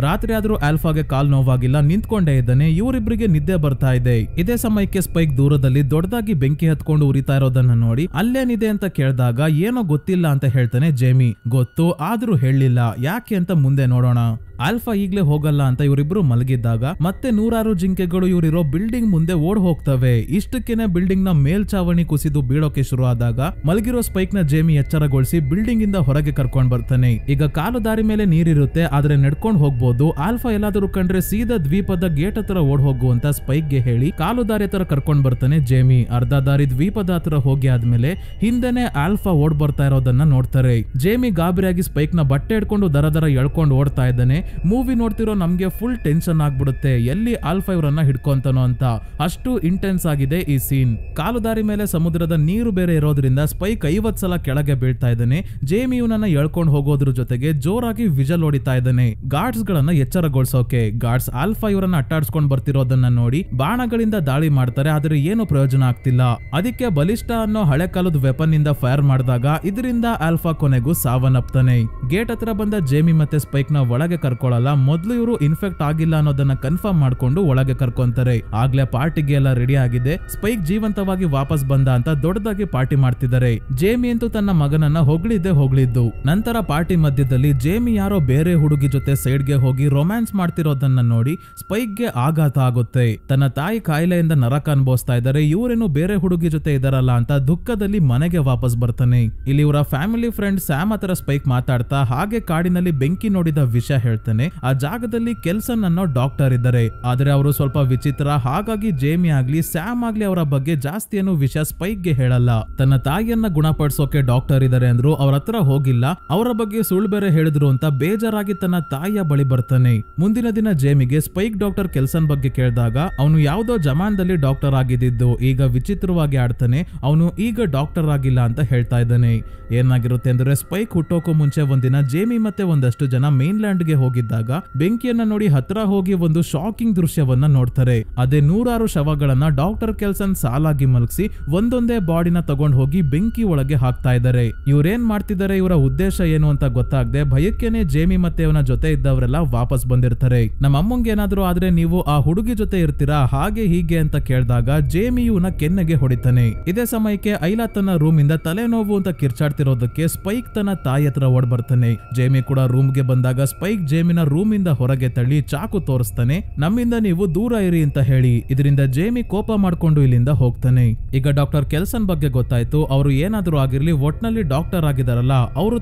S1: ರಾತ್ರಿ ಆದ್ರೂ ಆಲ್ಫಾಗೆ ಕಾಲ್ ನೋವಾಗಿಲ್ಲ, ನಿಂತ್ಕೊಂಡೇ ಇದ್ದಾನೆ. ಇವರಿಬ್ಬರಿಗೆ ನಿದ್ದೆ ಬರ್ತಾ ಇದೆ. ಇದೇ ಸಮಯಕ್ಕೆ ಸ್ಪೈಕ್ ದೂರದಲ್ಲಿ ದೊಡ್ಡದಾಗಿ ಬೆಂಕಿ ಹತ್ಕೊಂಡು ಉರಿತಾ ಇರೋದನ್ನ ನೋಡಿ ಅಲ್ಲೇನಿದೆ ಅಂತ ಕೇಳಿದಾಗ ಏನೋ ಗೊತ್ತಿಲ್ಲ ಅಂತ ಹೇಳ್ತಾನೆ ಜೇಮಿ. ಗೊತ್ತು ಆದ್ರೂ ಹೇಳಿಲ್ಲ, ಯಾಕೆ ಅಂತ ಮುಂದೆ ನೋಡೋಣ. ಆಲ್ಫಾ ಈಗ್ಲೇ ಹೋಗಲ್ಲ ಅಂತ ಇವರಿಬ್ರು ಮಲಗಿದ್ದಾಗ ಮತ್ತೆ ನೂರಾರು ಜಿಂಕೆಗಳು ಇವರಿರೋ ಬಿಲ್ಡಿಂಗ್ ಮುಂದೆ ಓಡ್ ಹೋಗ್ತವೆ. ಇಷ್ಟಕ್ಕೇನೆ ಬಿಲ್ಡಿಂಗ್ ನ ಮೇಲ್ಚಾವಣಿ ಕುಸಿದು ಬೀಳೋಕೆ ಶುರು ಆದಾಗ ಮಲಗಿರೋ ಸ್ಪೈಕ್ ನ ಜೇಮಿ ಎಚ್ಚರಗೊಳಿಸಿ ಬಿಲ್ಡಿಂಗ್ ಇಂದ ಹೊರಗೆ ಕರ್ಕೊಂಡ್ ಬರ್ತಾನೆ. ಈಗ ಕಾಲು ದಾರಿ ಮೇಲೆ ನೀರಿರುತ್ತೆ, ಆದ್ರೆ ನಡ್ಕೊಂಡ್ ಹೋಗ್ಬೋದು. ಆಲ್ಫಾ ಎಲ್ಲಾದ್ರೂ ಕಂಡ್ರೆ ಸೀದಾ ದ್ವೀಪದ ಗೇಟ್ ಹತ್ರ ಓಡ್ ಹೋಗುವಂತ ಸ್ಪೈಕ್ ಗೆ ಹೇಳಿ ಕಾಲು ದಾರಿ ಹತ್ರ ಕರ್ಕೊಂಡ್ ಬರ್ತಾನೆ ಜೇಮಿ. ಅರ್ಧ ದಾರಿ ದ್ವೀಪದ ಹತ್ರ ಹೋಗಿ ಆದ್ಮೇಲೆ ಹಿಂದೆನೆ ಆಲ್ಫಾ ಓಡ್ ಬರ್ತಾ ಇರೋದನ್ನ ನೋಡ್ತಾರೆ. ಜೇಮಿ ಗಾಬರಿಯಾಗಿ ಸ್ಪೈಕ್ ನ ಬಟ್ಟೆ ಹಿಡ್ಕೊಂಡು ದರ ದರ ಎಳ್ಕೊಂಡು ಓಡ್ತಾ ಇದ್ದಾನೆ. ಮೂವಿ ನೋಡ್ತಿರೋ ನಮ್ಗೆ ಫುಲ್ ಟೆನ್ಷನ್ ಆಗ್ಬಿಡುತ್ತೆ, ಎಲ್ಲಿ ಆಲ್ಫಾ ಇವರನ್ನ ಹಿಡ್ಕೊಂತಾನೋ ಅಂತ. ಅಷ್ಟು ಇಂಟೆನ್ಸ್ ಆಗಿದೆ ಈ ಸೀನ್. ಕಾಲು ದಾರಿ ಮೇಲೆ ಸಮುದ್ರದ ನೀರು ಬೇರೆ ಇರೋದ್ರಿಂದ ಸ್ಪೈಕ್ 50 ಸಲ ಕೆಳಗೆ ಬೀಳ್ತಾ ಇದ್ದಾನೆ. ಜೇಮಿ ಇವನನ್ನ ಎಳ್ಕೊಂಡು ಹೋಗೋದ್ರ ಜೊತೆಗೆ ಜೋರಾಗಿ ವಿಜಲ್ ಹೊಡಿತಾ ಇದ್ದಾನೆ ಗಾರ್ಡ್ಸ್ ಗಳನ್ನ ಎಚ್ಚರಗೊಳಿಸೋಕೆ. ಗಾರ್ಡ್ಸ್ ಆಲ್ಫಾ ಇವರನ್ನ ಅಟ್ಟಾಡ್ಸ್ಕೊಂಡ್ ಬರ್ತಿರೋದನ್ನ ನೋಡಿ ಬಾಣಗಳಿಂದ ದಾಳಿ ಮಾಡ್ತಾರೆ, ಆದ್ರೆ ಏನು ಪ್ರಯೋಜನ ಆಗ್ತಿಲ್ಲ. ಅದಕ್ಕೆ ಬಲಿಷ್ಠ ಅನ್ನೋ ಹಳೆ ಕಾಲದ ವೆಪನ್ ಇಂದ ಫೈರ್ ಮಾಡಿದಾಗ ಇದರಿಂದ ಆಲ್ಫಾ ಕೊನೆಗೂ ಸಾವನ್ನಪ್ತಾನೆ. ಗೇಟ್ ಹತ್ರ ಬಂದ ಜೇಮಿ ಮತ್ತೆ ಸ್ಪೈಕ್ ನ ಒಳಗೆ ಕರ್ಕೊಳ್ಳಲ್ಲ. ಮೊದ್ಲು ಇವರು ಇನ್ಫೆಕ್ಟ್ ಆಗಿಲ್ಲ ಅನ್ನೋದನ್ನ ಕನ್ಫರ್ಮ್ ಮಾಡ್ಕೊಂಡು ಒಳಗೆ ಕರ್ಕೊಂತಾರೆ. ಆಗ್ಲೇ ಪಾರ್ಟಿಗೆ ಎಲ್ಲ ರೆಡಿ ಆಗಿದೆ. ಸ್ಪೈಕ್ ಜೀವಂತವಾಗಿ ವಾಪಸ್ ಬಂದ ಅಂತ ದೊಡ್ಡದಾಗಿ ಪಾರ್ಟಿ ಮಾಡ್ತಿದ್ದಾರೆ. ಜೇಮಿ ಅಂತೂ ತನ್ನ ಮಗನನ್ನ ಹೊಗಳಿದ್ದು. ನಂತರ ಪಾರ್ಟಿ ಮಧ್ಯದಲ್ಲಿ ಜೇಮಿ ಯಾರೋ ಬೇರೆ ಹುಡುಗಿ ಜೊತೆ ಸೈಡ್ ಗೆ ಹೋಗಿ ರೊಮ್ಯಾನ್ಸ್ ಮಾಡ್ತಿರೋದನ್ನ ನೋಡಿ ಸ್ಪೈಕ್ ಗೆ ಆಘಾತ ಆಗುತ್ತೆ. ತನ್ನ ತಾಯಿ ಕಾಯಿಲೆಯಿಂದ ನರಕ ಅನುಭವಿಸ್ತಾ ಇದ್ದಾರೆ, ಇವರೇನು ಬೇರೆ ಹುಡುಗಿ ಜೊತೆ ಇದಾರಲ್ಲ ಅಂತ ದುಃಖದಲ್ಲಿ ಮನೆಗೆ ವಾಪಸ್ ಬರ್ತಾನೆ. ಇಲ್ಲಿ ಇವರ ಫ್ಯಾಮಿಲಿ ಫ್ರೆಂಡ್ ಸ್ಯಾಮ್ ಹತ್ರ ಸ್ಪೈಕ್ ಮಾತಾಡ್ತಾ ಹಾಗೆ ಕಾಡಿನಲ್ಲಿ ಬೆಂಕಿ ನೋಡಿದ ವಿಷಯ ಹೇಳ್ತಾನೆ. ಆ ಜಾಗದಲ್ಲಿ ಕೆಲ್ಸನ್ ಅನ್ನೋ ಡಾಕ್ಟರ್ ಇದ್ದಾರೆ, ಆದ್ರೆ ಅವರು ಸ್ವಲ್ಪ ವಿಚಿತ್ರ. ಹಾಗಾಗಿ ಜೇಮಿ ಆಗ್ಲಿ ಸ್ಯಾಮ್ ಆಗ್ಲಿ ಅವರ ಬಗ್ಗೆ ಜಾಸ್ತಿ ಏನು ವಿಷಯ ಸ್ಪೈಕ್ ಗೆ ಹೇಳಲ್ಲ. ತನ್ನ ತಾಯಿಯನ್ನ ಗುಣಪಡಿಸೋಕೆ ಡಾಕ್ಟರ್ ಇದ್ದಾರೆ ಅಂದ್ರು ಅವ್ರ ಹತ್ರ ಹೋಗಿಲ್ಲ, ಅವರ ಬಗ್ಗೆ ಸುಳ್ಳು ಬೇರೆ ಹೇಳಿದ್ರು ಅಂತ ಬೇಜಾರಾಗಿ ತನ್ನ ತಾಯಿಯ ಬಳಿ ಬರ್ತಾನೆ. ಮುಂದಿನ ದಿನ ಜೇಮಿಗೆ ಸ್ಪೈಕ್ ಡಾಕ್ಟರ್ ಕೆಲ್ಸನ್ ಬಗ್ಗೆ ಕೇಳಿದಾಗ ಅವನು ಯಾವ್ದೋ ಜಮಾನ್ದಲ್ಲಿ ಡಾಕ್ಟರ್ ಆಗಿದ್ದು, ಈಗ ವಿಚಿತ್ರವಾಗಿ ಆಡ್ತಾನೆ. ಅವನು ಈಗ ಡಾಕ್ಟರ್ ಆಗಿಲ್ಲ ಅಂತ ಹೇಳ್ತಾ ಇದ್ದಾನೆ. ಏನಾಗಿರುತ್ತೆ ಅಂದ್ರೆ ಸ್ಪೈಕ್ ಹುಟ್ಟೋಕು ಮುಂಚೆ ಒಂದಿನ ಜೇಮಿ ಮತ್ತೆ ಒಂದಷ್ಟು ಜನ ಮೇನ್ಲ್ಯಾಂಡ್ ಗೆ ಹೋಗಿದ್ದಾಗ ಬೆಂಕಿಯನ್ನ ನೋಡಿ ಹತ್ರ ಹೋಗಿ ಒಂದು ಶಾಕಿಂಗ್ ದೃಶ್ಯವನ್ನ ನೋಡ್ತಾರೆ. ಅದೇ ನೂರಾರು ಶವಗಳನ್ನ ಡಾಕ್ಟರ್ ಕೆಲ್ಸನ್ ಸಾಲಾಗಿ ಮಲಗಿಸಿ ಒಂದೊಂದೇ ಬಾಡಿನ ತಗೊಂಡ್ ಹೋಗಿ ಬೆಂಕಿ ಒಳಗೆ ಹಾಕ್ತಾ ಇದ್ದಾರೆ. ಇವ್ರೇನ್ ಮಾಡ್ತಿದ್ದಾರೆ, ಇವರ ಉದ್ದೇಶ ಏನು ಅಂತ ಗೊತ್ತಾಗದೆ ಭಯಕ್ಕೇನೆ ಜೇಮಿ ಮತ್ತೆ ಅವನ ಜೊತೆ ಇದ್ದವರೆಲ್ಲ ವಾಪಸ್ ಬಂದಿರ್ತಾರೆ. ನಮ್ಮ ಅಮ್ಮಂಗೆ ಏನಾದ್ರು ಆದ್ರೆ ನೀವು ಆ ಹುಡುಗಿ ಜೊತೆ ಇರ್ತೀರಾ ಹಾಗೆ ಹೀಗೆ ಅಂತ ಕೇಳಿದಾಗ ಜೇಮಿ ಇವನ ಕೆನ್ನೆಗೆ ಹೊಡಿತಾನೆ. ಇದೇ ಸಮಯಕ್ಕೆ ಐಲಾ ತನ್ನ ರೂಮ್ ಇಂದ ತಲೆನೋವು ಅಂತ ಕಿರ್ಚಾಡ್ತಿರೋದಕ್ಕೆ ಸ್ಪೈಕ್ ತನ್ನ ತಾಯಿ ಹತ್ರ ಓಡ್ ಬರ್ತಾನೆ. ಜೇಮಿ ಕೂಡ ರೂಮ್ ಗೆ ಬಂದಾಗ ಸ್ಪೈಕ್ ಜೇಮಿನ ರೂಮ್ ಇಂದ ಹೊರಗೆ ತಳ್ಳಿ ಚಾಕು ತೋರಿಸ್ತಾನೆ. ನಮ್ಮಿಂದ ನೀವು ದೂರ ಇರಿ ಅಂತ ಹೇಳಿ. ಇದರಿಂದ ಜೇಮಿ ಕೋಪ ಮಾಡ್ಕೊಂಡು ಇಲ್ಲಿಂದ ಹೋಗ್ತಾನೆ. ಈಗ ಡಾಕ್ಟರ್ ಕೆಲ್ಸನ್ ಬಗ್ಗೆ ಗೊತ್ತಾಯ್ತು. ಅವರು ಏನಾದ್ರೂ ಆಗಿರ್ಲಿ ಒಟ್ನಲ್ಲಿ ಡಾಕ್ಟರ್ ಆಗಿದಾರಲ್ಲ, ಅವರು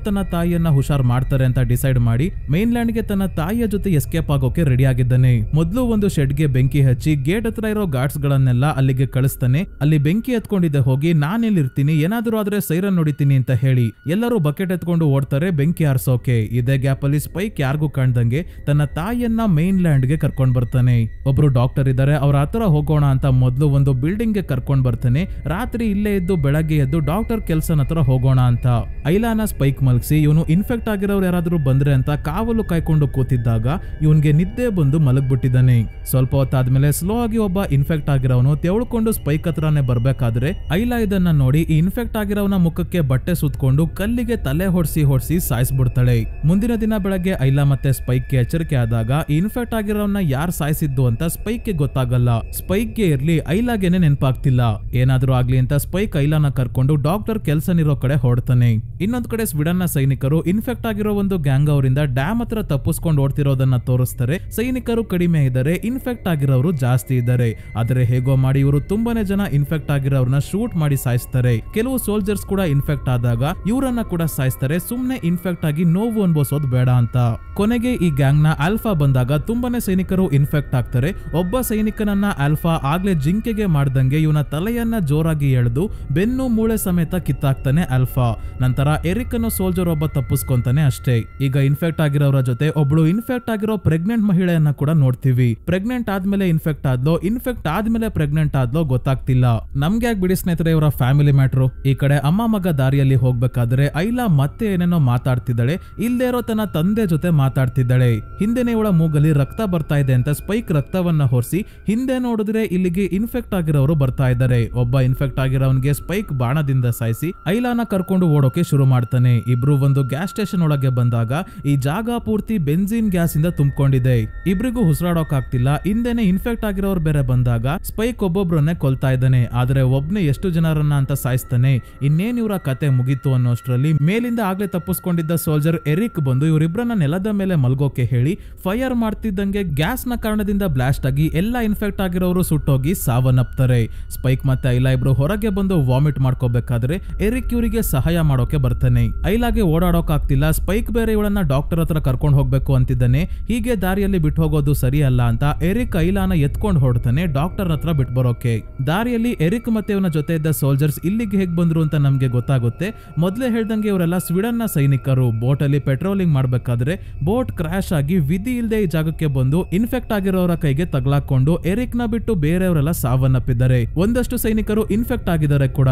S1: ತನ್ನ ತಾಯಿಯನ್ನ ಹುಷಾರ್ ಮಾಡ್ತಾರೆ ಅಂತ ಡಿಸೈಡ್ ಮಾಡಿ ಮೇನ್ಲ್ಯಾಂಡ್ ಗೆ ತನ್ನ ತಾಯಿಯ ಜೊತೆ ಎಸ್ಕೇಪ್ ಆಗೋಕೆ ರೆಡಿ ಆಗಿದ್ದಾನೆ. ಮೊದಲು ಒಂದು ಶೆಡ್ ಗೆ ಬೆಂಕಿ ಹಚ್ಚಿ ಗೇಟ್ ಹತ್ರ ಇರೋ ಗಾರ್ಡ್ಸ್ ಗಳನ್ನೆಲ್ಲ ಅಲ್ಲಿಗೆ ಕಳಿಸ್ತಾನೆ. ಅಲ್ಲಿ ಬೆಂಕಿ ಎತ್ಕೊಂಡಿದ್ದೆ ಹೋಗಿ ನಾನಿಲ್ಲಿರ್ತೀನಿ, ಏನಾದ್ರೂ ಆದ್ರೆ ಸೈರನ್ ನೋಡಿತೀನಿ ಅಂತ ಹೇಳಿ ಎಲ್ಲರೂ ಬಕೆಟ್ ಎತ್ಕೊಂಡು ಓಡ್ತಾರೆ ಬೆಂಕಿ ಆರ್ಸೋಕೆ. ಇದೇ ಗ್ಯಾಪ್ ಅಲ್ಲಿ ಸ್ಪೈಕ್ ಯಾರಿಗೂ ಕಾಣ್ದಂಗೆ ತನ್ನ ತಾಯಿಯನ್ನ ಮೇನ್ಲ್ಯಾಂಡ್ ಗೆ ಕರ್ಕೊಂಡ್ ಬರ್ತಾನೆ. ಒಬ್ರು ಡಾಕ್ಟರ್ ಇದ್ದಾರೆ, ಅವ್ರ ಹತ್ರ ಹೋಗೋಣ ಅಂತ ಮೊದಲು ಒಂದು ಬಿಲ್ಡಿಂಗ್ ಗೆ ಕರ್ಕೊಂಡ್ ಬರ್ತಾನೆ. ರಾತ್ರಿ ಇಲ್ಲೇ ಇದ್ದು ಬೆಳಗ್ಗೆ ಎದ್ದು ಡಾಕ್ಟರ್ ಕೆಲ್ಸನ್ ಹತ್ರ ಹೋಗೋಣ ಅಂತ ಐಲಾನ ಸ್ಪೈಕ್ ಮಲಗಿಸಿ ಇವನು ಇನ್ಫೆಕ್ಟ್ ಆಗಿರೋರು ಯಾರಾದ್ರೂ ಬಂದ್ರೆ ಅಂತ ಕಾವಲು ಕಾಯ್ಕೊಂಡು ಕೂತಿದ್ದಾಗ ಇವನ್ಗೆ ನಿದ್ದೆ ಬಂದು ಮಲಗ್ಬಿಟ್ಟಿದ್ದಾನೆ. ಸ್ವಲ್ಪ ಹೊತ್ತಾದ್ಮೇಲೆ ಸ್ಲೋ ಆಗಿ ಒಬ್ಬ ಇನ್ಫೆಕ್ಟ್ ಆಗಿರೋನು ತೆವಳ್ಕೊಂಡು ಸ್ಪೈಕ್ ಹತ್ರನೇ ಬರ್ಬೇಕಾದ್ರೆ ಐಲಾ ಇದನ್ನ ನೋಡಿ ಈ ಇನ್ಫೆಕ್ಟ್ ಆಗಿರೋನ ಮುಖಕ್ಕೆ ಬಟ್ಟೆ ಸುತ್ಕೊಂಡು ಕಲ್ಲಿಗೆ ತಲೆ ಹೊಡ್ಸಿ ಸಾಯಿಸ್ಬಿಡ್ತಾಳೆ. ಮುಂದಿನ ದಿನ ಬೆಳಗ್ಗೆ ಐಲಾ ಮತ್ತೆ ಸ್ಪೈಕ್ ಗೆ ಎಚ್ಚರಿಕೆ ಆದಾಗ ಇನ್ಫೆಕ್ಟ್ ಆಗಿರೋನ ಯಾರು ಸಾಯಿಸಿದ್ದು ಅಂತ ಸ್ಪೈಕ್ ಗೆ ಗೊತ್ತಾಗಲ್ಲ. ಸ್ಪೈಕ್ ಗೆ ಇರ್ಲಿ ಐಲಾಗೇನೆ ನೆನಪಾಗ್ತಿಲ್ಲ. ಏನಾದ್ರೂ ಆಗ್ಲಿ ಅಂತ ಸ್ಪೈಕ್ ಐಲಾನ ಕರ್ಕೊಂಡು ಡಾಕ್ಟರ್ ಕೆಲ್ಸನ್ ಇರೋ ಕಡೆ ಹೊರಡ್ತಾನೆ. ಇನ್ನೊಂದ್ ಕಡೆ ಸ್ವೀಡನ್ ನ ಸೈನಿಕರು ಇನ್ಫೆಕ್ಟ್ ಆಗಿರೋ ಒಂದು ಗ್ಯಾಂಗ್ ಅವರಿಂದ ಡ್ಯಾಮ್ ಹತ್ರ ತಪ್ಪಿಸ್ಕೊಂಡು ಓಡ್ತಿರೋದನ್ನ ತೋರಿಸ್ತಾರೆ. ಸೈನಿಕರು ಕಡಿಮೆ ಇದ್ದಾರೆ, ಇನ್ಫೆಕ್ಟ್ ಆಗಿರೋರು ಜಾಸ್ತಿ ಇದ್ದಾರೆ. ಆದ್ರೆ ಹೇಗೋ ಮಾಡಿ ಇವರು ತುಂಬಾನೇ ಜನ ಇನ್ಫೆಕ್ಟ್ ಆಗಿರೋರ್ನ ಶೂಟ್ ಮಾಡಿ ಸಾಯಿಸ್ತಾರೆ. ಕೆಲವು ಸೋಲ್ಜರ್ಸ್ ಕೂಡ ಇನ್ಫೆಕ್ಟ್ ಆದಾಗ ಇವರನ್ನ ಕೂಡ ಸಾಯಿಸ್ತಾರೆ, ಸುಮ್ನೆ ಇನ್ಫೆಕ್ಟ್ ಆಗಿ ನೋವು ಅನ್ಭವಿಸೋದು ಬೇಡ ಅಂತ. ಕೊನೆಗೆ ಹೀಗೆ ಈ ಗ್ಯಾಂಗ್ ನ ಆಲ್ಫಾ ಬಂದಾಗ ತುಂಬಾನೇ ಸೈನಿಕರು ಇನ್ಫೆಕ್ಟ್ ಆಗ್ತಾರೆ. ಒಬ್ಬ ಸೈನಿಕನನ್ನ ಆಲ್ಫಾ ಆಗ್ಲೇ ಜಿಂಕೆಗೆ ಮಾಡ್ದಂಗೆ ಇವನ ತಲೆಯನ್ನ ಜೋರಾಗಿ ಎಳೆದು ಬೆನ್ನು ಮೂಳೆ ಸಮೇತ ಕಿತ್ತಾಕ್ತಾನೆ ಆಲ್ಫಾ. ನಂತರ ಎರಿಕ್ ಅನ್ನೋ ಸೋಲ್ಜರ್ ಒಬ್ಬ ತಪ್ಪಿಸ್ಕೊಂತಾನೆ ಅಷ್ಟೇ. ಈಗ ಇನ್ಫೆಕ್ಟ್ ಆಗಿರೋರ ಜೊತೆ ಒಬ್ಳು ಇನ್ಫೆಕ್ಟ್ ಆಗಿರೋ ಪ್ರೆಗ್ನೆಂಟ್ ಮಹಿಳೆಯನ್ನ ಕೂಡ ನೋಡ್ತೀವಿ. ಪ್ರೆಗ್ನೆಂಟ್ ಆದ್ಮೇಲೆ ಇನ್ಫೆಕ್ಟ್ ಆದ್ಲೋ ಇನ್ಫೆಕ್ಟ್ ಆದ್ಮೇಲೆ ಪ್ರೆಗ್ನೆಂಟ್ ಆದ್ಲೋ ಗೊತ್ತಾಗ್ತಿಲ್ಲ. ನಮ್ಗೆ ಯಾಕೆ ಬಿಡಿ ಸ್ನೇಹಿತರೆ ಇವರ ಫ್ಯಾಮಿಲಿ ಮ್ಯಾಟ್ರು. ಈ ಕಡೆ ಅಮ್ಮ ಮಗ ದಾರಿಯಲ್ಲಿ ಹೋಗ್ಬೇಕಾದ್ರೆ ಐಲಾ ಮತ್ತೆ ಏನೇನೋ ಮಾತಾಡ್ತಿದ್ದಾಳೆ. ಇಲ್ದೇ ಇರೋ ತನ್ನ ತಂದೆ ಜೊತೆ ಮಾತಾಡ್ತಿದ್ದಾಳೆ. ಹಿಂದೆನೆ ಇವಳ ಮೂಗಲ್ಲಿ ರಕ್ತ ಬರ್ತಾ ಇದೆ ಅಂತ ಸ್ಪೈಕ್ ರಕ್ತವನ್ನ ಹೊರಿಸಿ ಹಿಂದೆ ನೋಡಿದ್ರೆ ಇಲ್ಲಿಗೆ ಇನ್ಫೆಕ್ಟ್ ಆಗಿರೋರು ಬರ್ತಾ ಇದ್ದಾರೆ. ಒಬ್ಬ ಇನ್ಫೆಕ್ಟ್ ಆಗಿರೋನ್ಗೆ ಸ್ಪೈಕ್ ಬಾಣದಿಂದ ಸಾಯಿಸಿ ಐಲಾನ ಕರ್ಕೊಂಡು ಓಡೋಕೆ ಶುರು ಮಾಡ್ತಾನೆ. ಇಬ್ರು ಒಂದು ಗ್ಯಾಸ್ ಸ್ಟೇಷನ್ ಒಳಗೆ ಬಂದಾಗ ಈ ಜಾಗ ಪೂರ್ತಿ ಬೆಂಜಿನ್ ಗ್ಯಾಸ್ ಇಂದ ತುಂಬಿಕೊಂಡಿದೆ. ಇಬ್ರಿಗೂ ಉಸಿರಾಡೋಕ್ ಆಗ್ತಿಲ್ಲ. ಹಿಂದೆನೆ ಇನ್ಫೆಕ್ಟ್ ಆಗಿರೋರು ಬೇರೆ ಬಂದಾಗ ಸ್ಪೈಕ್ ಒಬ್ಬೊಬ್ರನ್ನೇ ಕೊಲ್ತಾ ಇದ್ದಾನೆ. ಆದ್ರೆ ಒಬ್ನೇ ಎಷ್ಟು ಜನರನ್ನ ಅಂತ ಸಾಯಿಸ್ತಾನೆ. ಇನ್ನೇನ್ ಇವರ ಕತೆ ಮುಗೀತು ಅನ್ನೋಷ್ಟ್ರಲ್ಲಿ ಮೇಲಿಂದ ಆಗ್ಲೇ ತಪ್ಪಿಸ್ಕೊಂಡಿದ್ದ ಸೋಲ್ಜರ್ ಎರಿಕ್ ಬಂದು ಇವರಿಬ್ರನ್ನ ನೆಲದ ಮೇಲೆ ಮಲ್ಗೋಕೆ ಹೇಳಿ ಫೈರ್ ಮಾಡ್ತಿದ್ದಂಗೆ ಗ್ಯಾಸ್ ನ ಕಾರಣದಿಂದ ಬ್ಲಾಸ್ಟ್ ಆಗಿ ಎಲ್ಲಾ ಇನ್ಫೆಕ್ಟ್ ಆಗಿರೋರು ಸುಟ್ಟೋಗಿ ಸಾವನ್ನಪ್ತಾರೆ. ಸ್ಪೈಕ್ ಮತ್ತೆ ಐಲಾ ಇಬ್ರು ಹೊರಗೆ ಬಂದು ವಾಮಿಟ್ ಮಾಡ್ಕೋಬೇಕಾದ್ರೆ ಎರಿಕ್ ಇವರಿಗೆ ಸಹಾಯ ಮಾಡೋಕೆ ಬರ್ತಾನೆ. ಐಲಾಗೆ ಓಡಾಡೋಕ್ ಆಗ್ತಿಲ್ಲ. ಸ್ಪೈಕ್ ಬೇರೆ ಇವಳನ್ನ ಡಾಕ್ಟರ್ ಹತ್ರ ಕರ್ಕೊಂಡು ಹೋಗ್ಬೇಕು ಅಂತಿದ್ದಾನೆ. ಹೀಗೆ ದಾರಿಯಲ್ಲಿ ಬಿಟ್ಟು ಹೋಗೋದು ಸರಿ ಅಲ್ಲ ಅಂತ ಎರಿಕ್ ಐಲಾನ ಎತ್ಕೊಂಡು ಹೊರಡ್ತಾನೆ ಡಾಕ್ಟರ್ ಹತ್ರ ಬಿಟ್ಟು ಬರೋಕೆ. ದಾರಿಯಲ್ಲಿ ಎರಿಕ್ ಮತ್ತೆ ಇವನ ಜೊತೆ ಇದ್ದ ಸೋಲ್ಜರ್ಸ್ ಇಲ್ಲಿಗೆ ಹೇಗ್ ಬಂದ್ರು ಅಂತ ನಮ್ಗೆ ಗೊತ್ತಾಗುತ್ತೆ. ಮೊದ್ಲೇ ಹೇಳ್ದಂಗೆ ಇವರೆಲ್ಲ ಸ್ವೀಡನ್ ನ ಸೈನಿಕರು. ಬೋಟ್ ಅಲ್ಲಿ ಪೆಟ್ರೋಲಿಂಗ್ ಮಾಡ್ಬೇಕಾದ್ರೆ ಬೋಟ್ ಕ್ರಾಶ್ ಆಗಿ ವಿಧಿ ಇಲ್ಲದೆ ಈ ಜಾಗಕ್ಕೆ ಬಂದು ಇನ್ಫೆಕ್ಟ್ ಆಗಿರೋರ ಕೈಗೆ ತಗ್ಲಾಕೊಂಡು ಎರಿಕ್ ನ ಬಿಟ್ಟು ಬೇರೆಯವರೆಲ್ಲ ಸಾವನ್ನಪ್ಪಿದ್ದಾರೆ. ಒಂದಷ್ಟು ಸೈನಿಕರು ಇನ್ಫೆಕ್ಟ್ ಆಗಿದ್ದಾರೆ ಕೂಡ.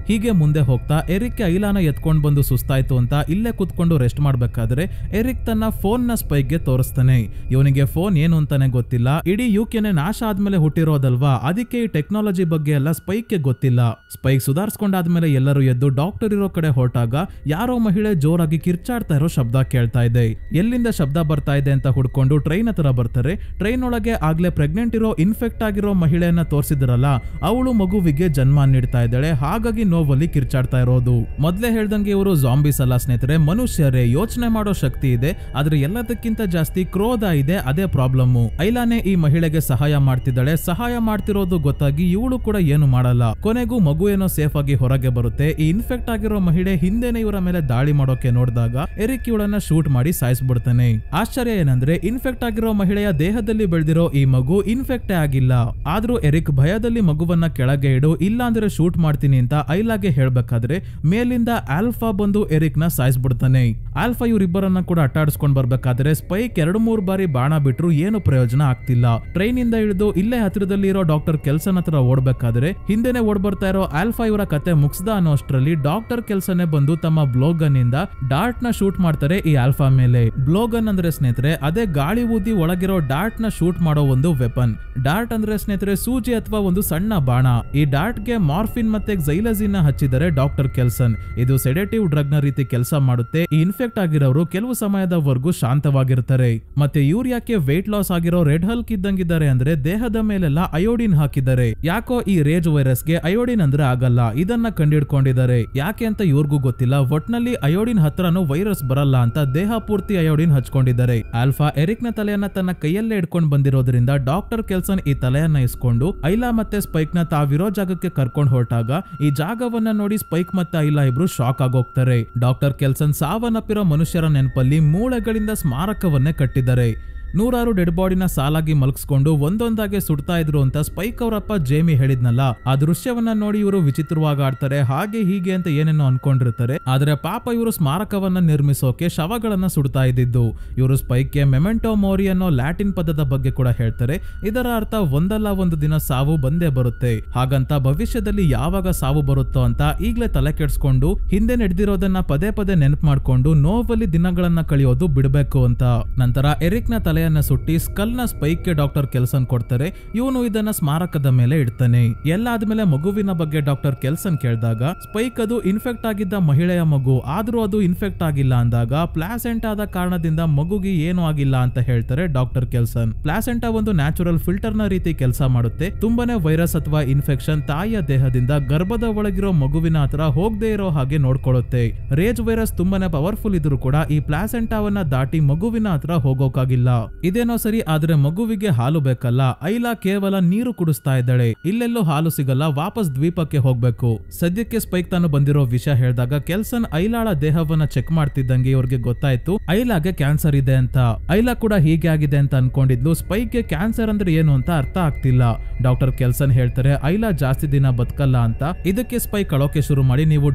S1: ಹೀಗೆ ಮುಂದೆ ಹೋಗ್ತಾ ಎರಿಕ್ ಐಲಾನ ಎತ್ಕೊಂಡ್ ಬಂದು ಸುಸ್ತಾಯ್ತು ಅಂತ ಇಲ್ಲೇ ಕುತ್ಕೊಂಡು ರೆಸ್ಟ್ ಮಾಡ್ಬೇಕಾದ್ರೆ ಎರಿಕ್ ತನ್ನ ಫೋನ್ ನ ಸ್ಪೈಕ್ ಗೆ ತೋರಿಸ್ತಾನೆ. ಇವನಿಗೆ ಫೋನ್ ಏನು ಅಂತಾನೆ ಗೊತ್ತಿಲ್ಲ. ಇಡೀ ಯುಕೆನೆ ನಾಶ ಆದ್ಮೇಲೆ ಹುಟ್ಟಿರೋದಲ್ವಾ, ಅದಕ್ಕೆ ಈ ಟೆಕ್ನಾಲಜಿ ಬಗ್ಗೆ ಎಲ್ಲ ಸ್ಪೈಕ್ ಗೆ ಗೊತ್ತಿಲ್ಲ. ಸ್ಪೈಕ್ ಸುಧಾರಿಸ್ಕೊಂಡಾದ್ಮೇಲೆ ಎಲ್ಲರೂ ಎದ್ದು ಡಾಕ್ಟರ್ ಇರೋ ಕಡೆ ಹೊರಟಾಗ ಯಾರೋ ಮಹಿಳೆ ಜೋರಾಗಿ ಕಿರ್ಚಾಡ್ತಾ ಇರೋ ಶಬ್ದ ಕೇಳ್ತಾ ಇದೆ. ಎಲ್ಲಿಂದ ಶಬ್ದ ಬರ್ತಾ ಇದೆ ಅಂತ ಹುಡ್ಕೊಂಡು ಟ್ರೈನ್ ಹತ್ರ ಬರ್ತಾರೆ. ಟ್ರೈನ್ ಒಳಗೆ ಆಗ್ಲೇ ಪ್ರೆಗ್ನೆಂಟ್ ಇರೋ ಇನ್ಫೆಕ್ಟ್ ಆಗಿರೋ ಮಹಿಳೆಯನ್ನ ತೋರಿಸಿದ್ರಲ್ಲ, ಅವಳು ಮಗುವಿಗೆ ಜನ್ಮ ನೀಡ್ತಾ ಇದ್ದಾಳೆ. ಹಾಗಾಗಿ ನೋವಲ್ಲಿ ಕಿರ್ಚಾಡ್ತಾ ಇರೋದು. ಮೊದ್ಲೇ ಹೇಳ್ದಂಗೆ ಇವರು ಜಾಂಬೀಸ್ ಅಲ್ಲ ಸ್ನೇಹಿತರೆ, ಮನುಷ್ಯರೇ. ಯೋಚನೆ ಮಾಡೋ ಶಕ್ತಿ ಇದೆ, ಆದ್ರೆ ಎಲ್ಲದಕ್ಕಿಂತ ಜಾಸ್ತಿ ಕ್ರೋಧ ಇದೆ. ಅದೇ ಪ್ರಾಬ್ಲಮ್. ಐಲಾನೆ ಈ ಮಹಿಳೆಗೆ ಸಹಾಯ ಮಾಡ್ತಿದ್ದಾಳೆ. ಸಹಾಯ ಮಾಡ್ತಿರೋದು ಗೊತ್ತಾಗಿ ಇವಳು ಕೂಡ ಏನು ಮಾಡಲ್ಲ. ಕೊನೆಗೂ ಮಗು ಏನೋ ಸೇಫ್ ಆಗಿ ಹೊರಗೆ ಬರುತ್ತೆ. ಈ ಇನ್ಫೆಕ್ಟ್ ಆಗಿರೋ ಮಹಿಳೆ ಹಿಂದೆನೆ ಇವರ ಮೇಲೆ ದಾಳಿ ಮಾಡೋಕೆ ನೋಡಿದಾಗ ಎರಿಕ್ ಇವಳನ್ನ ಶೂಟ್ ಮಾಡಿ ಸಾಯಿಸ್ಬಿಡ್ತಾನೆ. ಆಶ್ಚರ್ಯ ಏನಂದ್ರೆ ಇನ್ಫೆಕ್ಟ್ ಆಗಿರೋ ಮಹಿಳೆಯ ದೇಹದಲ್ಲಿ ಬೆಳೆದಿರೋ ಈ ಮಗು ಇನ್ಫೆಕ್ಟೇ ಆಗಿಲ್ಲ. ಆದ್ರೂ ಎರಿಕ್ ಭಯದಲ್ಲಿ ಮಗುವನ್ನ ಕೆಳಗೆ ಇಡು, ಇಲ್ಲ ಅಂದ್ರೆ ಶೂಟ್ ಮಾಡ್ತೀನಿ ಅಂತ ಐಲಾಗೆ ಹೇಳ್ಬೇಕಾದ್ರೆ ಮೇಲಿಂದ ಆಲ್ಫಾ ಬಂದು ಎರಿಕ್ ನ ಸಾಯಿಸ್ಬಿಡ್ತಾನೆ. ಆಲ್ಫಾ ಇವರಿಬ್ಬರನ್ನ ಕೂಡ ಅಟ್ಟಾಡಿಸ್ಕೊಂಡ್ ಬರ್ಬೇಕಾದ್ರೆ ಸ್ಪೈಕ್ 2-3 ಬಾರಿ ಬಾಣ ಬಿಟ್ರು ಏನು ಪ್ರಯೋಜನ ಆಗ್ತಿಲ್ಲ. ಟ್ರೈನ್ ಇಂದ ಇಳಿದು ಇಲ್ಲೇ ಹತ್ತಿರದಲ್ಲಿ ಇರೋ ಡಾಕ್ಟರ್ ಕೆಲ್ಸನ್ ಹತ್ರ ಓಡ್ಬೇಕಾದ್ರೆ ಹಿಂದೆನೆ ಓಡ್ ಬರ್ತಾ ಇರೋ ಆಲ್ಫಾ ಇವರ ಕತೆ ಮುಗಿಸ್ದ ಅನ್ನೋಷ್ಟ್ರಲ್ಲಿ ಡಾಕ್ಟರ್ ಕೆಲ್ಸನೇ ಬಂದು ತಮ್ಮ ಬ್ಲೋಗನ್ ಇಂದ ಡಾರ್ಟ್ ನ ಶೂಟ್ ಮಾಡ್ತಾರೆ ಈ ಆಲ್ಫಾ ಮೇಲೆ. ಬ್ಲೋಗನ್ ಅಂದ್ರೆ ಸ್ನೇಹಿತರೆ ಅದೇ ಗಾಳಿ ಊದಿ ಒಳಗಿರೋ ಡಾರ್ಟ್ ನ ಶೂಟ್ ಮಾಡೋ ಒಂದು ವೆಪನ್. ಡಾರ್ಟ್ ಅಂದ್ರೆ ಸ್ನೇಹಿತರೆ ಸೂಜಿ ಅಥವಾ ಒಂದು ಸಣ್ಣ ಬಾಣ. ಈ ಡಾರ್ಟ್ ಗೆ ಮಾರ್ಫಿನ್ ಮತ್ತೆ ಝೈಲಜಿನ್ ಹಚ್ಚಿದರೆ ಡಾಕ್ಟರ್ ಕೆಲ್ಸನ್. ಇದು ಸೆಡೇಟಿವ್ ಡ್ರಗ್ ನ ರೀತಿ ಕೆಲಸ ಮಾಡುತ್ತೆ. ಈ ಇನ್ಫೆಕ್ಟ್ ಆಗಿರೋರು ಕೆಲವು ಸಮಯದವರೆಗೂ ಶಾಂತವಾಗಿರ್ತಾರೆ. ಮತ್ತೆ ಇವ್ರು ಯಾಕೆ ವೆಯ್ಟ್ ಲಾಸ್ ಆಗಿರೋ ರೆಡ್ ಹಲ್ಕ್ ಇದ್ದಂಗಿದ್ದಾರೆ ಅಂದ್ರೆ ದೇಹದ ಮೇಲೆಲ್ಲ ಅಯೋಡಿನ್ ಹಾಕಿದ್ದಾರೆ. ಯಾಕೋ ಈ ರೇಜ್ ವೈರಸ್ ಗೆ ಅಯೋಡಿನ್ ಅಂದ್ರೆ ಆಗಲ್ಲ. ಇದನ್ನ ಕಂಡಿಡ್ಕೊಂಡಿದ್ದಾರೆ. ಯಾಕೆ ಅಂತ ಇವ್ರಿಗೂ ಗೊತ್ತಿಲ್ಲ. ಒಟ್ನಲ್ಲಿ ಅಯೋಡಿನ್ ಹತ್ರನೂ ವೈರಸ್ ಬರಲ್ಲ ಅಂತ ದೇಹ ಪೂರ್ತಿ ಅಯೋಡಿನ್ ಹಚ್ಕೊಂಡಿದ್ದಾರೆ. ಆಲ್ಫಾ ಎರಿಕ್ ನ ತಲೆಯನ್ನ ತನ್ನ ಕೈಯಲ್ಲೇ ಇಟ್ಕೊಂಡು ಬಂದಿರೋದ್ರಿಂದ ಡಾಕ್ಟರ್ ಕೆಲ್ಸನ್ ಈ ತಲೆಯನ್ನ ಇಸ್ಕೊಂಡು ಐಲಾ ಮತ್ತೆ ಸ್ಪೈಕ್ ನ ತಾವಿರೋ ಜಾಗಕ್ಕೆ ಕರ್ಕೊಂಡು ಹೊರಟಾಗ ಈ ಜಾಗವನ್ನ ನೋಡಿ ಸ್ಪೈಕ್ ಮತ್ತೆ ಐಲಾ ಇಬ್ರು ಶಾಕ್ ಆಗೋಗ್ತಾರೆ. ಡಾಕ್ಟರ್ ಕೆಲ್ಸನ್ ಸಾವನ್ನಪ್ಪಿರೋ ಮನುಷ್ಯರ ನೆನಪಲ್ಲಿ ಮೂಳೆಗಳಿಂದ ಸ್ಮಾರಕವನ್ನೇ ಕಟ್ಟಿದ್ದಾರೆ. 100 ಡೆಡ್ ಬಾಡಿನ ಸಾಲಾಗಿ ಮಲಗಿಸ್ಕೊಂಡು ಒಂದೊಂದಾಗೆ ಸುಡ್ತಾ ಇದ್ರು ಅಂತ ಸ್ಪೈಕ್ ಅವರಪ್ಪ ಜೇಮಿ ಹೇಳಿದ್ನಲ್ಲ. ಆ ದೃಶ್ಯವನ್ನ ನೋಡಿ ಇವರು ವಿಚಿತ್ರವಾಗಿ ಆಡ್ತಾರೆ. ಹಾಗೆ ಹೀಗೆ ಅಂತ ಏನೇನೋ ಅನ್ಕೊಂಡಿರ್ತಾರೆ. ಆದ್ರೆ ಪಾಪ ಇವರು ಸ್ಮಾರಕವನ್ನ ನಿರ್ಮಿಸೋಕೆ ಶವಗಳನ್ನ ಸುಡ್ತಾ ಇದ್ದಿದ್ದು. ಇವರು ಸ್ಪೈಕ್ಗೆ ಮೆಮೆಂಟೋ ಮೋರಿ ಅನ್ನೋ ಲ್ಯಾಟಿನ್ ಪದದ ಬಗ್ಗೆ ಕೂಡ ಹೇಳ್ತಾರೆ. ಇದರ ಅರ್ಥ ಒಂದಲ್ಲ ಒಂದು ದಿನ ಸಾವು ಬಂದೇ ಬರುತ್ತೆ. ಹಾಗಂತ ಭವಿಷ್ಯದಲ್ಲಿ ಯಾವಾಗ ಸಾವು ಬರುತ್ತೋ ಅಂತ ಈಗ್ಲೇ ತಲೆ ಕೆಡ್ಸ್ಕೊಂಡು ಹಿಂದೆ ನಡೆದಿರೋದನ್ನ ಪದೇ ಪದೇ ನೆನಪು ಮಾಡ್ಕೊಂಡು ನೋವಲ್ಲಿ ದಿನಗಳನ್ನ ಕಳೆಯೋದು ಬಿಡಬೇಕು ಅಂತ. ನಂತರ ಎರಿಕ್ ನ ತಲೆ ಸುಟ್ಟಿ ಸ್ಕಲ್ ನ ಸ್ಪೈಕ್ ಗೆ ಡಾಕ್ಟರ್ ಕೆಲ್ಸನ್ ಕೊಡ್ತಾರೆ. ಇವನು ಇದನ್ನ ಸ್ಮಾರಕದ ಮೇಲೆ ಇಡ್ತಾನೆ. ಎಲ್ಲ ಆದ್ಮೇಲೆ ಮಗುವಿನ ಬಗ್ಗೆ ಡಾಕ್ಟರ್ ಕೆಲ್ಸನ್ ಕೇಳಿದಾಗ ಸ್ಪೈಕ್ ಅದು ಇನ್ಫೆಕ್ಟ್ ಆಗಿದ್ದ ಮಹಿಳೆಯ ಮಗು, ಆದ್ರೂ ಅದು ಇನ್ಫೆಕ್ಟ್ ಆಗಿಲ್ಲ ಅಂದಾಗ ಪ್ಲಾಸೆಂಟಾ ಆದ ಕಾರಣದಿಂದ ಮಗುಗೆ ಏನು ಆಗಿಲ್ಲ ಅಂತ ಹೇಳ್ತಾರೆ ಡಾಕ್ಟರ್ ಕೆಲ್ಸನ್. ಪ್ಲಾಸೆಂಟಾ ಒಂದು ನ್ಯಾಚುರಲ್ ಫಿಲ್ಟರ್ ನ ರೀತಿ ಕೆಲಸ ಮಾಡುತ್ತೆ. ತುಂಬಾನೇ ವೈರಸ್ ಅಥವಾ ಇನ್ಫೆಕ್ಷನ್ ತಾಯಿಯ ದೇಹದಿಂದ ಗರ್ಭದ ಒಳಗಿರೋ ಮಗುವಿನ ಹತ್ರ ಹೋಗದೆ ಇರೋ ಹಾಗೆ ನೋಡ್ಕೊಳ್ಳುತ್ತೆ. ರೇಜ್ ವೈರಸ್ ತುಂಬಾನೇ ಪವರ್ಫುಲ್ ಇದ್ರೂ ಕೂಡ ಈ ಪ್ಲಾಸೆಂಟಾವನ್ನ ದಾಟಿ ಮಗುವಿನ ಹತ್ರ ಹೋಗೋಕಾಗಿಲ್ಲ. ಇದೇನೋ ಸರಿ, ಆದ್ರೆ ಮಗುವಿಗೆ ಹಾಲು ಬೇಕಲ್ಲ. ಐಲಾ ಕೇವಲ ನೀರು ಕುಡಿಸ್ತಾ ಇದ್ದಾಳೆ. ಇಲ್ಲೆಲ್ಲೂ ಹಾಲು ಸಿಗಲ್ಲ, ವಾಪಸ್ ದ್ವೀಪಕ್ಕೆ ಹೋಗ್ಬೇಕು. ಸದ್ಯಕ್ಕೆ ಸ್ಪೈಕ್ ತಾನು ಬಂದಿರೋ ವಿಷಯ ಹೇಳಿದಾಗ ಕೆಲ್ಸನ್ ಐಲಾಳ ದೇಹವನ್ನ ಚೆಕ್ ಮಾಡ್ತಿದ್ದಂಗೆ ಇವ್ರಿಗೆ ಗೊತ್ತಾಯ್ತು ಐಲಾಗೆ ಕ್ಯಾನ್ಸರ್ ಇದೆ ಅಂತ. ಐಲಾ ಕೂಡ ಹೀಗೆ ಆಗಿದೆ ಅಂತ ಅನ್ಕೊಂಡಿದ್ಲು. ಸ್ಪೈಕ್ಗೆ ಕ್ಯಾನ್ಸರ್ ಅಂದ್ರೆ ಏನು ಅಂತ ಅರ್ಥ ಆಗ್ತಿಲ್ಲ. ಡಾಕ್ಟರ್ ಕೆಲ್ಸನ್ ಹೇಳ್ತಾರೆ ಐಲಾ ಜಾಸ್ತಿ ದಿನ ಬದುಕಲ್ಲ ಅಂತ. ಇದಕ್ಕೆ ಸ್ಪೈಕ್ ಅಳೋಕೆ ಶುರು ಮಾಡಿ, ನೀವು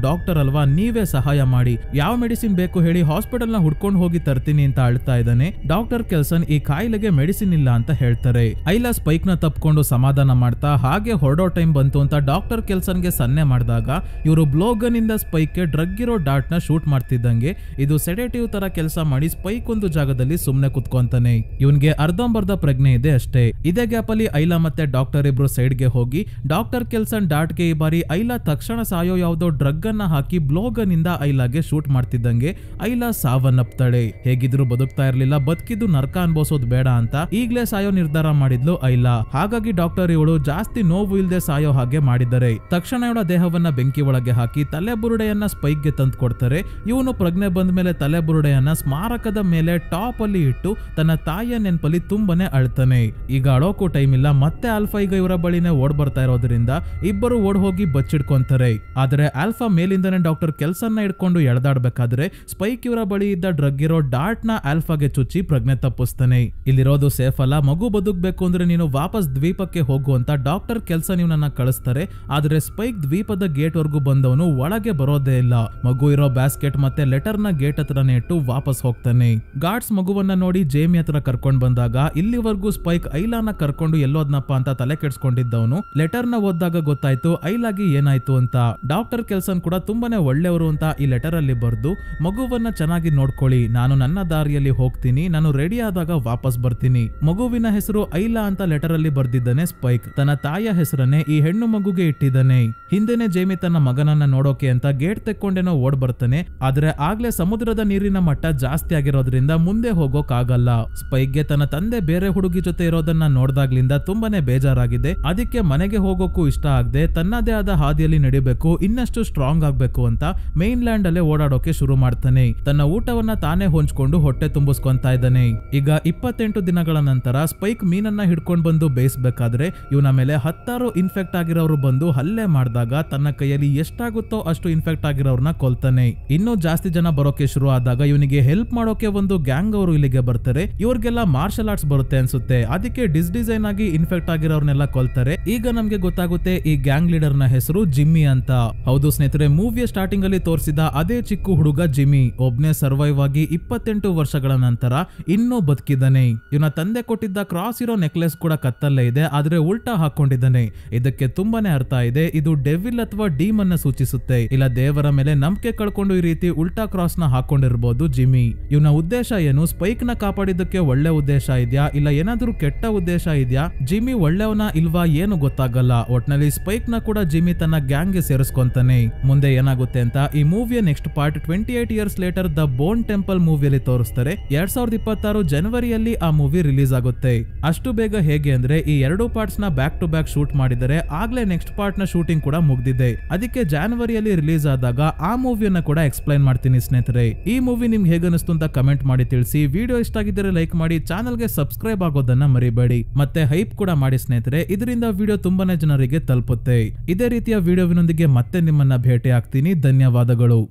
S1: ಡಾಕ್ಟರ್ ಅಲ್ವಾ, ನೀವೇ ಸಹಾಯ ಮಾಡಿ, ಯಾವ ಮೆಡಿಸಿನ್ ಬೇಕು ಹೇಳಿ, ಹಾಸ್ಪಿಟಲ್ ನ ಹುಡ್ಕೊಂಡು ಹೋಗಿ ತರ್ತೀನಿ ಅಂತ ಅಳ್ತಾ ಇದ್ದಾನೆ. ಡಾಕ್ಟರ್ ಕೆಲ್ಸನ್ ಈ ಕಾಯಿಲೆಗೆ ಮೆಡಿಸಿನ್ ಇಲ್ಲ ಅಂತ ಹೇಳ್ತಾರೆ. ಐಲಾ ಸ್ಪೈಕ್ ನ ತಪ್ಕೊಂಡು ಸಮಾಧಾನ ಮಾಡ್ತಾ ಹಾಗೆ ಹೊರಡೋ ಟೈಮ್ ಬಂತು ಅಂತ ಡಾಕ್ಟರ್ ಕೆಲ್ಸನ್ಗೆ ಸನ್ನೆ ಮಾಡಿದಾಗ ಇವರು ಬ್ಲೋಗನ್ ಇಂದ ಸ್ಪೈಕ್ಗೆ ಡ್ರಗ್ ಇರೋ ಡಾಟ್ ನ ಶೂಟ್ ಮಾಡ್ತಿದ್ದಂಗೆ ಇದು ಸೆಡೇಟಿವ್ ತರ ಕೆಲಸ ಮಾಡಿ ಸ್ಪೈಕ್ ಒಂದು ಜಾಗದಲ್ಲಿ ಸುಮ್ನೆ ಕುತ್ಕೊಂತಾನೆ. ಇವನ್ಗೆ ಅರ್ಧಂಬರ್ಧ ಪ್ರಜ್ಞೆ ಇದೆ ಅಷ್ಟೇ. ಇದೇ ಗ್ಯಾಪ್ ಅಲ್ಲಿ ಐಲಾ ಮತ್ತೆ ಡಾಕ್ಟರ್ ಇಬ್ರು ಸೈಡ್ ಗೆ ಹೋಗಿ ಡಾಕ್ಟರ್ ಕೆಲ್ಸನ್ ಡಾಟ್ ಗೆ ಈ ಬಾರಿ ಐಲಾ ತಕ್ಷಣ ಸಾಯೋ ಯಾವ್ದೋ ಡ್ರಗ್ ಅನ್ನ ಹಾಕಿ ಬ್ಲೋಗನ್ ಇಂದ ಐಲಾಗೆ ಶೂಟ್ ಮಾಡ್ತಿದ್ದಂಗೆ ಐಲಾ ಸಾವನ್ನಪ್ತಾಳೆ. ಹೇಗಿದ್ರು ಬದುಕ್ತಾ ಇರ್ಲಿಲ್ಲ, ಬದುಕಿದ್ದು ನರ್ಕ ಅನ್ಭವಿಸೋದು ಬೇಡ ಅಂತ ಈಗ್ಲೇ ಸಾಯೋ ನಿರ್ಧಾರ ಮಾಡಿದ್ಲು ಐಲಾ. ಹಾಗಾಗಿ ಡಾಕ್ಟರ್ ಇವಳು ಜಾಸ್ತಿ ನೋವು ಇಲ್ದೆ ಸಾಯೋ ಹಾಗೆ ಮಾಡಿದ್ದಾರೆ. ತಕ್ಷಣ ಇವಳ ದೇಹವನ್ನ ಬೆಂಕಿ ಒಳಗೆ ಹಾಕಿ ತಲೆ ಬುರುಡೆಯನ್ನ ಸ್ಪೈಕ್ ಗೆ ತಂದು ಕೊಡ್ತಾರೆ. ಇವನು ಪ್ರಜ್ಞೆ ಬಂದ ಮೇಲೆ ತಲೆ ಬುರುಡೆಯನ್ನ ಸ್ಮಾರಕದ ಮೇಲೆ ಟಾಪ್ ಅಲ್ಲಿ ಇಟ್ಟು ತನ್ನ ತಾಯಿಯ ನೆನಪಲ್ಲಿ ತುಂಬಾನೇ ಅಳ್ತಾನೆ. ಈಗ ಅಳೋಕು ಟೈಮ್ ಇಲ್ಲ. ಮತ್ತೆ ಆಲ್ಫಾ ಈಗ ಇವರ ಬಳಿನೇ ಓಡ್ ಬರ್ತಾ ಇರೋದ್ರಿಂದ ಇಬ್ಬರು ಓಡ್ ಹೋಗಿ ಬಚ್ಚಿಡ್ಕೊಂತಾರೆ. ಆದ್ರೆ ಆಲ್ಫಾ ಮೇಲಿಂದನೇ ಡಾಕ್ಟರ್ ಕೆಲ್ಸನ್ನ ಹಿಡ್ಕೊಂಡು ಎಳೆದಾಡ್ಬೇಕಾದ್ರೆ ಸ್ಪೈಕ್ ಇವರ ಬಳಿ ಇದ್ದ ಡ್ರಗ್ ಇರೋ ಡಾಟ್ ನ ಆಲ್ಫಾಗೆ ಚುಚ್ಚಿ ಪ್ರಜ್ಞೆ ತಪ್ಪಿಸ್ತಾನೆ. ಇಲ್ಲಿರೋದು ಸೇಫ್ ಅಲ್ಲ, ಮಗು ಬದುಕಬೇಕು ಅಂದ್ರೆ ನೀನು ವಾಪಸ್ ದ್ವೀಪಕ್ಕೆ ಹೋಗು ಅಂತ ಡಾಕ್ಟರ್ ಕೆಲ್ಸನ್ ಇವನನ್ನ ಕಳಿಸ್ತಾರೆ. ಆದ್ರೆ ಸ್ಪೈಕ್ ದ್ವೀಪದ ಗೇಟ್ ವರ್ಗೂ ಬಂದವನು ಒಳಗೆ ಬರೋದೇ ಇಲ್ಲ. ಮಗು ಇರೋ ಬ್ಯಾಸ್ಕೆಟ್ ಮತ್ತೆ ಲೆಟರ್ ನ ಗೇಟ್ ಹತ್ರನೇ ಇಟ್ಟು ವಾಪಸ್ ಹೋಗ್ತಾನೆ. ಗಾರ್ಡ್ಸ್ ಮಗುವನ್ನ ನೋಡಿ ಜೇಮಿ ಹತ್ರ ಕರ್ಕೊಂಡ್ ಬಂದಾಗ ಇಲ್ಲಿವರೆಗೂ ಸ್ಪೈಕ್ ಐಲಾನ ಕರ್ಕೊಂಡು ಎಲ್ಲೋದ್ನಪ್ಪ ಅಂತ ತಲೆ ಕೆಡ್ಸ್ಕೊಂಡಿದ್ದವನು ಲೆಟರ್ ನ ಓದಿದಾಗ ಗೊತ್ತಾಯ್ತು ಐಲಾಗಿ ಏನಾಯ್ತು ಅಂತ. ಡಾಕ್ಟರ್ ಕೆಲ್ಸನ್ ಕೂಡ ತುಂಬಾನೇ ಒಳ್ಳೆಯವರು ಅಂತ ಈ ಲೆಟರ್ ಅಲ್ಲಿ ಬರ್ದು ಮಗುವನ್ನ ಚೆನ್ನಾಗಿ ನೋಡ್ಕೊಳ್ಳಿ, ನಾನು ನನ್ನ ದಾರಿಯಲ್ಲಿ ಹೋಗ್ತೀನಿ, ನಾನು ರೆಡಿ ಆದಾಗ ವಾಪಸ್ ಬರ್ತೀನಿ. ಮಗುವಿನ ಹೆಸರು ಐಲಾ ಅಂತ ಲೆಟರ್ ಅಲ್ಲಿ ಬರ್ದಿದ್ದಾನೆ ಸ್ಪೈಕ್. ತನ್ನ ತಾಯಿಯ ಹೆಸರನ್ನೇ ಈ ಹೆಣ್ಣು ಮಗುಗೆ ಇಟ್ಟಿದ್ದಾನೆ. ಹಿಂದೆನೆ ಜೇಮಿ ತನ್ನ ಮಗನನ್ನ ನೋಡೋಕೆ ಅಂತ ಗೇಟ್ ತೆಕ್ಕೊಂಡೇನೋ ಓಡ್ ಬರ್ತಾನೆ. ಆದ್ರೆ ಆಗ್ಲೇ ಸಮುದ್ರದ ನೀರಿನ ಮಟ್ಟ ಜಾಸ್ತಿ ಆಗಿರೋದ್ರಿಂದ ಮುಂದೆ ಹೋಗೋಕ್ ಆಗಲ್ಲ. ಸ್ಪೈಕ್ಗೆ ತನ್ನ ತಂದೆ ಬೇರೆ ಹುಡುಗಿ ಜೊತೆ ಇರೋದನ್ನ ನೋಡ್ದಾಗ್ಲಿಂದ ತುಂಬಾನೇ ಬೇಜಾರಾಗಿದೆ. ಅದಕ್ಕೆ ಮನೆಗೆ ಹೋಗೋಕು ಇಷ್ಟ ಆಗದೆ ತನ್ನದೇ ಆದ ಹಾದಿಯಲ್ಲಿ ನಡಿಬೇಕು, ಇನ್ನಷ್ಟು ಸ್ಟ್ರಾಂಗ್ ಆಗ್ಬೇಕು ಅಂತ ಮೇನ್ ಲ್ಯಾಂಡ್ ಅಲ್ಲೇ ಓಡಾಡೋಕೆ ಶುರು ಮಾಡ್ತಾನೆ. ತನ್ನ ಊಟವನ್ನ ತಾನೇ ಹೊಂಚ್ಕೊಂಡು ಹೊಟ್ಟೆ ತುಂಬಿಸ್ಕೊಂತಾ ಇದ್ದಾನೆ. ಈಗ 28 ದಿನಗಳ ನಂತರ ಸ್ಪೈಕ್ ಮೀನನ್ನ ಹಿಡ್ಕೊಂಡ್ ಬಂದು ಬೇಯಿಸಬೇಕಾದ್ರೆ ಇವನ ಮೇಲೆ 10 ಇನ್ಫೆಕ್ಟ್ ಆಗಿರೋರು ಬಂದು ಹಲ್ಲೆ ಮಾಡಿದಾಗ ತನ್ನ ಕೈಯಲ್ಲಿ ಎಷ್ಟಾಗುತ್ತೋ ಅಷ್ಟು ಇನ್ಫೆಕ್ಟ್ ಆಗಿರೋರ್ನ ಕೊಲ್ತಾನೆ. ಇನ್ನೂ ಜಾಸ್ತಿ ಜನ ಬರೋಕೆ ಶುರು ಆದಾಗ ಇವನಿಗೆ ಹೆಲ್ಪ್ ಮಾಡೋಕೆ ಒಂದು ಗ್ಯಾಂಗ್ ಅವರು ಇಲ್ಲಿಗೆ ಬರ್ತಾರೆ. ಇವ್ರಿಗೆಲ್ಲ ಮಾರ್ಷಲ್ ಆರ್ಟ್ಸ್ ಬರುತ್ತೆ ಅನ್ಸುತ್ತೆ. ಅದಕ್ಕೆ ಡಿಸೈನ್ ಆಗಿ ಇನ್ಫೆಕ್ಟ್ ಆಗಿರೋರ್ನೆಲ್ಲ ಕೊಲ್ತಾರೆ. ಈಗ ನಮ್ಗೆ ಗೊತ್ತಾಗುತ್ತೆ ಈ ಗ್ಯಾಂಗ್ ಲೀಡರ್ ನ ಹೆಸರು ಜಿಮ್ಮಿ ಅಂತ. ಹೌದು ಸ್ನೇಹಿತರೆ, ಮೂವಿಯ ಸ್ಟಾರ್ಟಿಂಗ್ ಅಲ್ಲಿ ತೋರಿಸಿದ ಅದೇ ಚಿಕ್ಕ ಹುಡುಗ ಜಿಮ್ಮಿ ಒಬ್ನೇ ಸರ್ವೈವ್ ಆಗಿ 28 ವರ್ಷಗಳ ನಂತರ ಇನ್ನೂ ಬದುಕಿದ್ದಾನೆ. ಇವನ ತಂದೆ ಕೊಟ್ಟಿದ್ದ ಕ್ರಾಸ್ ಇರೋ ನೆಕ್ಲೆಸ್ ಕೂಡ ಕತ್ತಲ್ಲೇ ಇದೆ, ಆದ್ರೆ ಉಲ್ಟಾ ಹಾಕೊಂಡಿದ್ದಾನೆ. ಇದಕ್ಕೆ ತುಂಬಾನೇ ಅರ್ಥ ಇದೆ, ಇದು ಡೆವಿಲ್ ಅಥವಾ ಡೀಮ್ ಅನ್ನ ಸೂಚಿಸುತ್ತೆ. ಇಲ್ಲ ದೇವರ ಮೇಲೆ ನಂಬಿಕೆ ಕಳ್ಕೊಂಡು ಈ ರೀತಿ ಉಲ್ಟಾ ಕ್ರಾಸ್ ನ ಹಾಕೊಂಡಿರ್ಬೋದು ಜಿಮ್ಮಿ. ಇವನ ಉದ್ದೇಶ ಏನು? ಸ್ಪೈಕ್ ನ ಕಾಪಾಡಿದ್ದಕ್ಕೆ ಒಳ್ಳೆ ಉದ್ದೇಶ ಇದೆಯಾ ಇಲ್ಲ ಏನಾದ್ರೂ ಕೆಟ್ಟ ಉದ್ದೇಶ ಇದೆಯಾ? ಜಿಮ್ಮಿ ಒಳ್ಳೆಯವನ ಇಲ್ವಾ ಏನು ಗೊತ್ತಾಗಲ್ಲ. ಒಟ್ನಲ್ಲಿ ಸ್ಪೈಕ್ ನ ಕೂಡ ಜಿಮ್ಮಿ ತನ್ನ ಗ್ಯಾಂಗ್ ಗೆ ಸೇರಿಸ್ಕೊಂತಾನೆ. ಮುಂದೆ ಏನಾಗುತ್ತೆ ಅಂತ ಈ ಮೂವಿಯ next part 28 years later the bone temple ಮೂವಿಯಲ್ಲಿ ತೋರಿಸ್ತಾರೆ. 2026 ಜನವರಿಯಲ್ಲಿ ಆ ಮೂವಿ ರಿಲೀಸ್ ಆಗುತ್ತೆ. ಅಷ್ಟು ಬೇಗ ಹೇಗೆ ಅಂದ್ರೆ ಈ 2 ಪಾರ್ಟ್ಸ್ ನ ಬ್ಯಾಕ್ ಟು ಬ್ಯಾಕ್ ಶೂಟ್ ಮಾಡಿದರೆ ಆಗ್ಲೇ ನೆಕ್ಸ್ಟ್ ಪಾರ್ಟ್ ನ ಶೂಟಿಂಗ್ ಕೂಡ ಮುಗ್ದಿದೆ. ಅದಕ್ಕೆ ಜಾನ್ವರಿಯಲ್ಲಿ ರಿಲೀಸ್ ಆದಾಗ ಆ ಮೂವಿಯನ್ನ ಕೂಡ ಎಕ್ಸ್ಪ್ಲೈನ್ ಮಾಡ್ತೀನಿ ಸ್ನೇಹಿತರೆ. ಈ ಮೂವಿ ನಿಮ್ಗೆ ಹೇಗನಿಸ್ತು ಅಂತ ಕಮೆಂಟ್ ಮಾಡಿ ತಿಳಿಸಿ. ವಿಡಿಯೋ ಇಷ್ಟ ಆಗಿದ್ದರೆ ಲೈಕ್ ಮಾಡಿ, ಚಾನಲ್ಗೆ ಸಬ್ಸ್ಕ್ರೈಬ್ ಆಗೋದನ್ನ ಮರಿಬೇಡಿ. ಮತ್ತೆ ಹೈಪ್ ಕೂಡ ಮಾಡಿ ಸ್ನೇಹಿತರೆ, ಇದರಿಂದ ವಿಡಿಯೋ ತುಂಬಾನೇ ಜನರಿಗೆ ತಲುಪುತ್ತೆ. ಇದೇ ರೀತಿಯ ವಿಡಿಯೋವಿನೊಂದಿಗೆ ಮತ್ತೆ ನಿಮ್ಮನ್ನ ಭೇಟಿ ಆಗ್ತೀನಿ. ಧನ್ಯವಾದಗಳು.